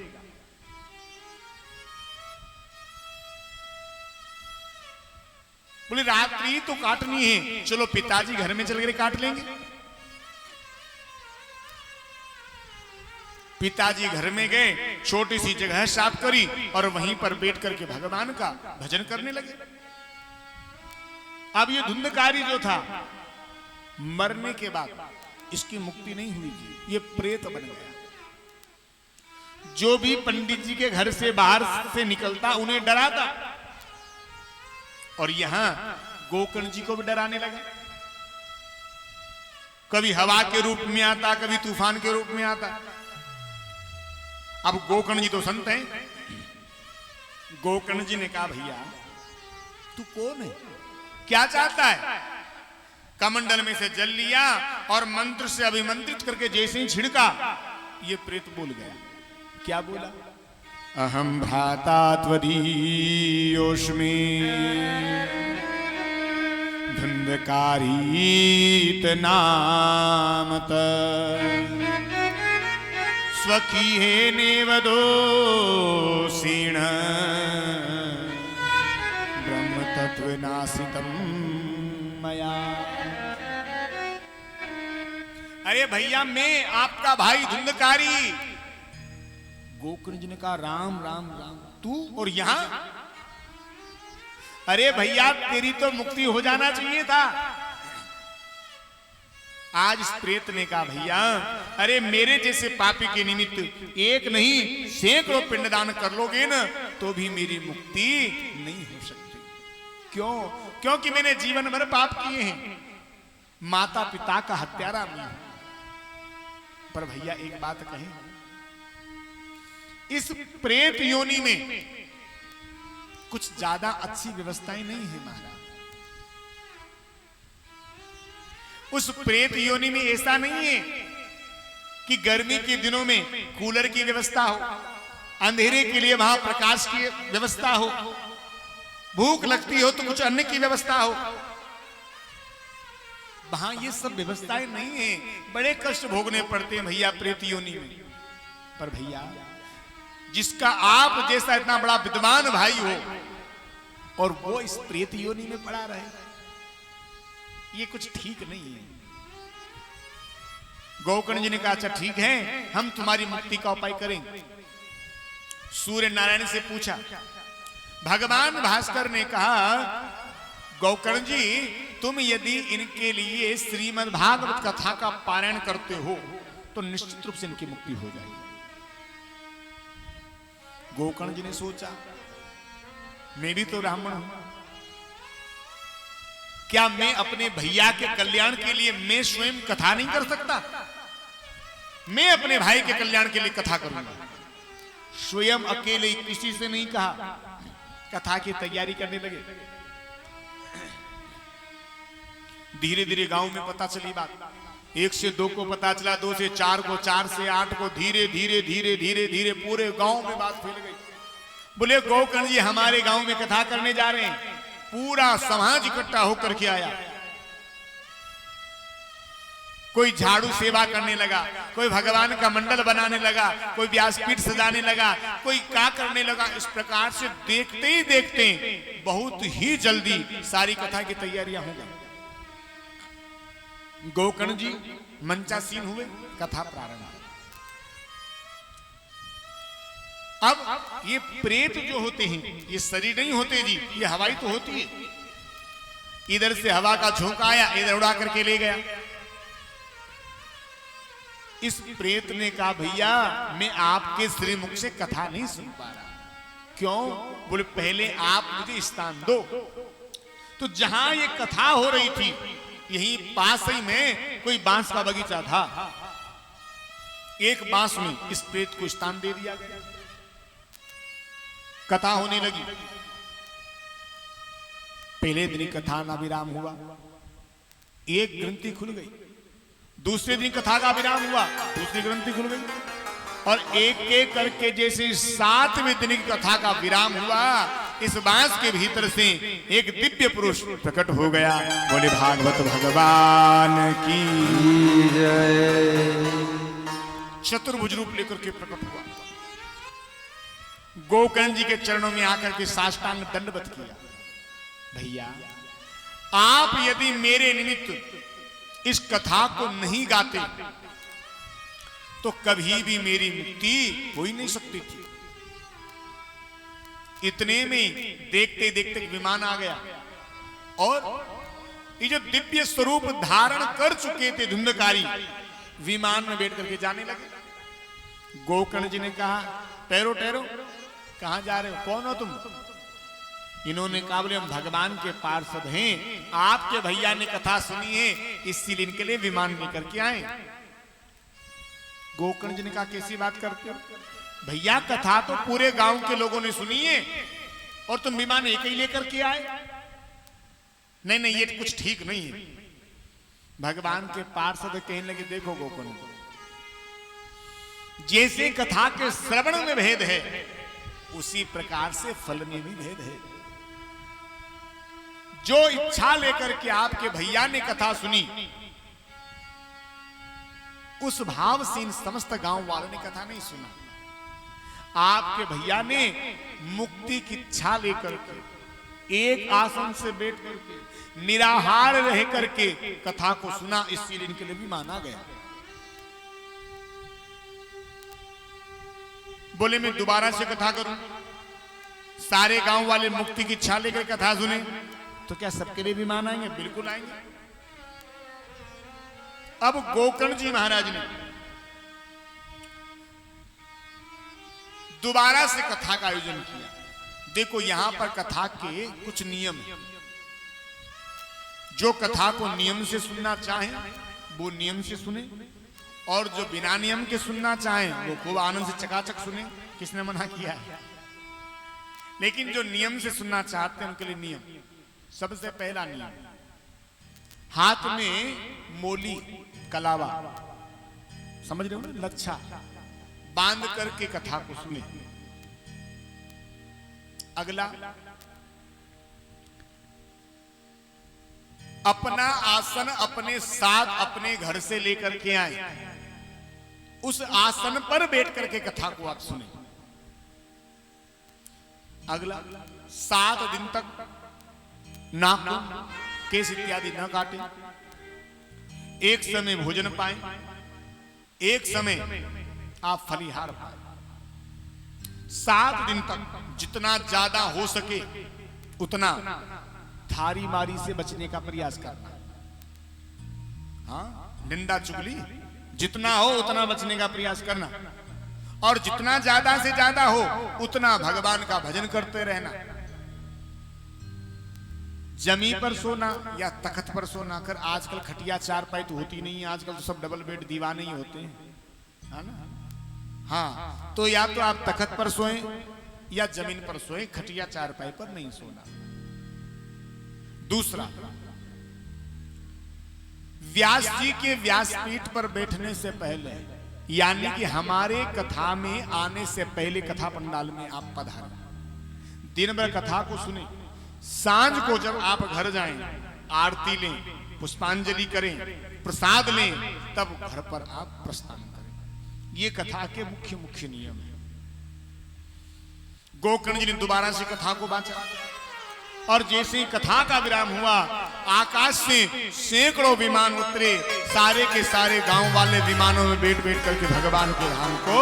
बोले रात्रि तो काटनी है, चलो पिताजी घर में चल कर काट लेंगे। पिताजी घर में गए, छोटी सी जगह साफ करी और वहीं पर बैठ करके भगवान का भजन करने लगे। अब ये धुंधकारी जो था, मरने के बाद इसकी मुक्ति नहीं हुई थी, ये प्रेत बन गया। जो भी पंडित जी के घर से बाहर से निकलता उन्हें डराता, और यहां गोकर्ण जी को भी डराने लगा। कभी हवा के रूप में आता, कभी तूफान के रूप में आता। अब गोकर्ण जी तो संत हैं। गोकर्ण जी ने कहा, भैया तू कौन है, क्या चाहता है? कमंडल में से जल लिया और मंत्र से अभिमंत्रित करके जैसे ही छिड़का, ये प्रेत बोल गया। क्या बोला? अहम भ्राता त्वदीयोऽस्मि धुंधकारीत नामत स्वकीयेनेव दोषेण ब्रह्म तत्वनासितं मया। अरे भैया, मैं आपका भाई धुंधकारी। गोकर्ण जी ने कहा, राम राम राम, तू और यहां? अरे भैया, तेरी तो मुक्ति हो जाना चाहिए था। आज इस प्रेत ने कहा, भैया अरे मेरे जैसे पापी के निमित्त एक नहीं सैकड़ों पिंडदान कर लोगे ना, तो भी मेरी मुक्ति नहीं हो सकती। क्यों? क्योंकि मैंने जीवन भर पाप किए हैं, माता पिता का हत्यारा मैं हूं। पर भैया एक बात कहें, इस प्रेत योनि में कुछ ज्यादा अच्छी व्यवस्थाएं नहीं है महाराज। उस प्रेत योनि में ऐसा नहीं है कि गर्मी के दिनों में कूलर की व्यवस्था हो, अंधेरे के लिए वहां प्रकाश की व्यवस्था हो, भूख लगती हो तो कुछ अन्न की व्यवस्था हो। वहां ये सब व्यवस्थाएं नहीं है, बड़े कष्ट भोगने पड़ते हैं भैया प्रेत योनि में। पर भैया, जिसका आप जैसा इतना बड़ा विद्वान भाई हो और वो इस प्रेत योनि में पड़ा रहे, ये कुछ ठीक नहीं है। गोकर्ण जी ने कहा, अच्छा ठीक है, हम तुम्हारी मुक्ति का उपाय करेंगे। सूर्य नारायण से पूछा। भगवान भास्कर ने कहा, गोकर्ण जी तुम यदि इनके लिए श्रीमद् भागवत कथा का पारायण करते हो तो निश्चित रूप से इनकी मुक्ति हो जाएगी। गोकर्ण जी ने सोचा, मैं भी तो ब्राह्मण हूं, क्या मैं अपने भैया के कल्याण के लिए मैं स्वयं कथा नहीं कर सकता? मैं अपने भाई के कल्याण के लिए कथा करूंगा। स्वयं अकेले, किसी से नहीं कहा, कथा की तैयारी करने लगे। धीरे धीरे गांव में पता चली बात, 1 से 2 को पता चला, 2 से 4 को, 4 से 8 को, धीरे धीरे धीरे धीरे धीरे पूरे गांव में बात फैल गई। बोले गोकर्ण जी हमारे गांव में कथा करने जा रहे हैं। पूरा समाज इकट्ठा होकर के आया। कोई झाड़ू सेवा करने लगा, कोई भगवान का मंडल बनाने लगा, कोई व्यासपीठ सजाने लगा, कोई क्या करने लगा। इस प्रकार से देखते ही देखते बहुत ही जल्दी सारी कथा की तैयारियां हो गई। गोकर्ण जी मंचासीन हुए, कथा प्रारंभ। अब ये प्रेत जो होते हैं, ये शरीर नहीं होते जी, ये हवाई तो होती है। इधर से हवा का झोंका आया, इधर उड़ा करके ले गया। इस प्रेत ने कहा, भैया मैं आपके श्रीमुख से कथा नहीं सुन पा रहा। क्यों? बोले पहले आप मुझे स्थान दो। तो जहां ये कथा हो रही थी, यहीं पास ही में कोई बांस का बगीचा था। एक बांस में इस प्रेत को स्थान दे दिया गया। कथा होने लगी। पहले दिन कथा का विराम हुआ, एक ग्रंथि खुल गई। दूसरे दिन कथा का विराम हुआ, दूसरी ग्रंथि खुल गई। और एक एक करके जैसे 7वें दिन की कथा का विराम हुआ, इस बांस के भीतर से एक दिव्य पुरुष प्रकट हो गया। बोले भागवत भगवान की जय। चतुर्भुज रूप लेकर के प्रकट हुआ। गोकर्ण जी के चरणों में आकर के साष्टांग दंडवत किया। भैया आप यदि मेरे निमित्त इस कथा को नहीं गाते तो कभी भी मेरी मुक्ति हो ही नहीं सकती थी। इतने में देखते देखते विमान आ गया और ये जो दिव्य स्वरूप धारण कर चुके थे धुंधकारी, विमान में बैठ करके जाने लगे। गोकर्ण जी ने कहा, ठहरो ठहरो, कहां जा रहे हो, कौन हो तुम? इन्होंने कहा, बोले हम भगवान के पार्षद हैं, आपके भैया ने कथा सुनी है, इसीलिए इनके लिए विमान लेकर के आए। गोकर्ण जी ने कहा, कैसी बात करते हो भैया, कथा तो पूरे गांव के लोगों ने सुनी है और तुम विमान एक ही लेकर के आए। नहीं नहीं, ये कुछ ठीक नहीं है। भगवान के पार्षद कहने लगे, देखो गोकर्ण, जैसे कथा के श्रवण में भेद है, उसी प्रकार से फल में भी भेद है। जो इच्छा लेकर के आपके भैया ने कथा सुनी, उस भाव से इन समस्त गांव वालों ने कथा नहीं सुना। आपके भैया ने मुक्ति की इच्छा लेकर के एक आसन से बैठ करके निराहार रह करके कथा को सुना, इसलिए इनके लिए भी माना गया। बोले मैं दोबारा से कथा करूं, सारे गांव वाले मुक्ति की इच्छा लेकर कथा सुने, तो क्या सबके लिए भी मान आएंगे? बिल्कुल आएंगे। अब गोकर्ण जी महाराज ने दोबारा से कथा का आयोजन किया। देखो यहां पर कथा के कुछ नियम हैं। जो कथा को नियम से सुनना चाहे वो नियम से सुने, और जो बिना नियम के सुनना चाहे वो खूब आनंद से चकाचक सुने। किसने मना किया है? लेकिन जो नियम से सुनना चाहते हैं उनके लिए नियम। सबसे पहला नियम, हाथ में मोली कलावा, समझ रहे हो ना, लच्छा बांध करके कथा को सुने। अगला, अपना आसन अपने साथ अपने घर से लेकर के आए, उस आसन पर बैठ करके कथा को आप सुने। अगला, 7 दिन तक नाखून केस इत्यादि न काटे, एक समय भोजन पाए, एक समय आप फलिहार पाए। 7 दिन तक जितना ज्यादा हो सके उतना थारी मारी से बचने का प्रयास करना। हाँ, निंदा चुगली जितना हो उतना बचने का प्रयास करना, और जितना ज्यादा से ज्यादा हो उतना भगवान का भजन करते रहना। जमी पर सोना या तख्त पर सोना कर, आजकल खटिया चारपाई तो होती नहीं है, आजकल तो सब डबल बेड दीवाने ही होते हैं, है ना? हाँ, तो या तो आप तख्त पर सोएं या जमीन पर सोएं, खटिया चारपाई पर नहीं सोना। दूसरा, व्यास जी के व्यासपीठ पर बैठने से पहले, यानी कि हमारे कथा में आने से पहले कथा पंडाल में आप पधारें, दिन भर कथा को सुने। सांझ को जब आप घर जाएं, आरती लें, पुष्पांजलि करें, प्रसाद लें, तब घर पर आप प्रस्थान करें। ये कथा के मुख्य मुख्य नियम है। गोकर्ण जी ने दोबारा से कथा को बांचा, और जैसे ही कथा का विराम हुआ, आकाश से सैकड़ों विमान उतरे। सारे के सारे गांव वाले विमानों में बैठ बैठ करके भगवान के धाम को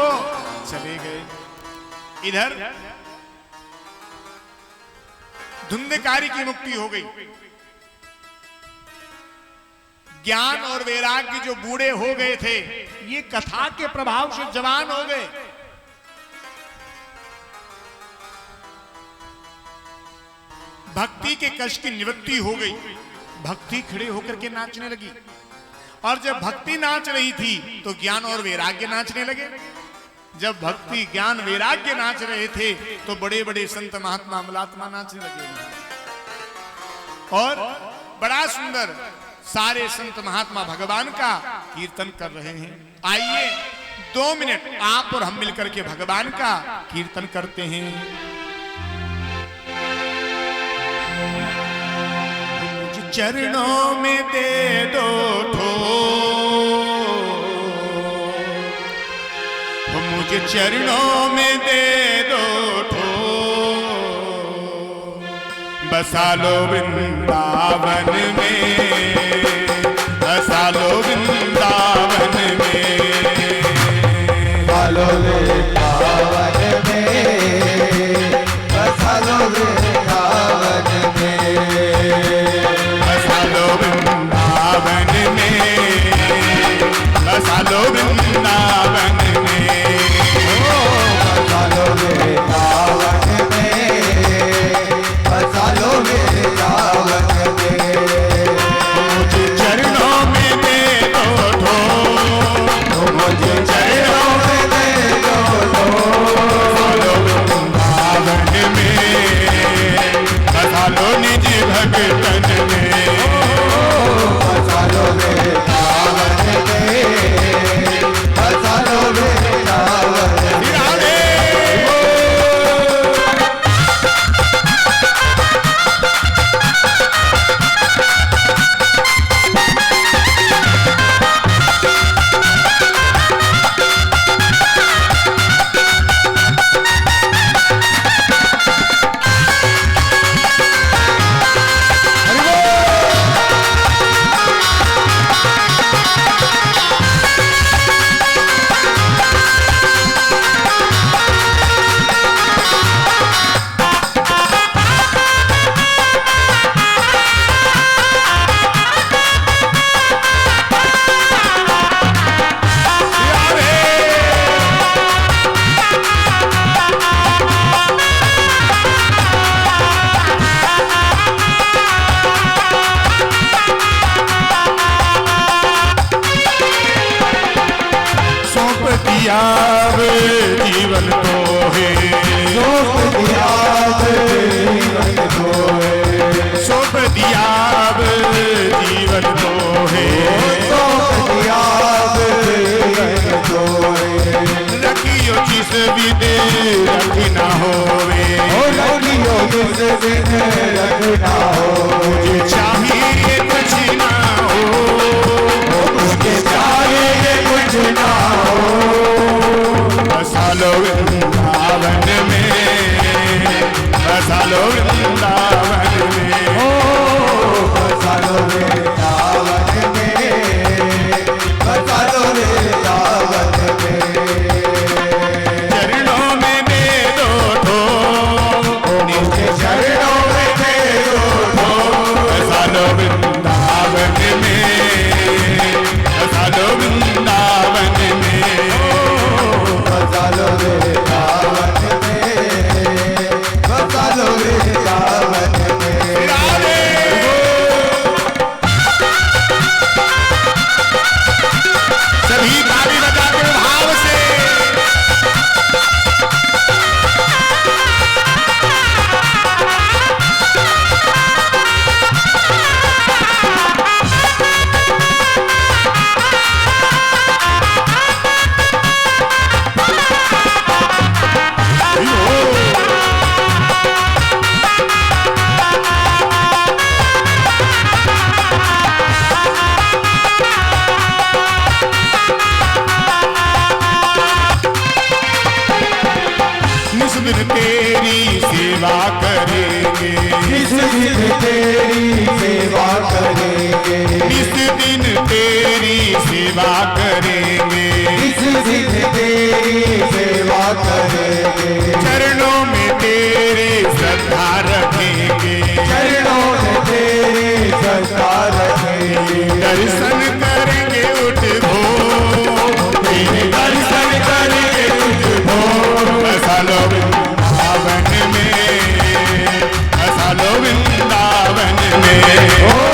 चले गए। इधर धुंधकारी की मुक्ति हो गई। ज्ञान और वैराग्य जो बूढ़े हो गए थे, ये कथा के प्रभाव से जवान हो गए। भक्ति के कष्ट की निवृत्ति हो गई। भक्ति खड़े होकर के नाचने लगी, और जब भक्ति नाच रही थी तो ज्ञान और वैराग्य नाचने लगे। जब भक्ति ज्ञान वैराग्य नाच रहे थे तो बड़े बड़े संत महात्मा अमलात्मा नाचने लगे, और बड़ा सुंदर सारे संत महात्मा भगवान का कीर्तन कर रहे हैं। आइए 2 मिनट आप और हम मिलकर के भगवान का कीर्तन करते हैं। चरणों में दे दो मुझे चरणों में दे दो बसा लो वृंदावन में, बसा लो वृंदावन में। इस दिन तेरी सेवा करेंगे, इस दिन तेरी सेवा करेंगे, इस दिन तेरी सेवा करेंगे, चरणों में तेरे श्रद्धा रखेंगे, चरणों में तेरी श्रद्धा रखेंगे, दर्शन करेंगे उठ भोर, तेरे दर्शन करेंगे उठ भोर। बसा लो वृंदावन में, बसा लो वृंदावन में।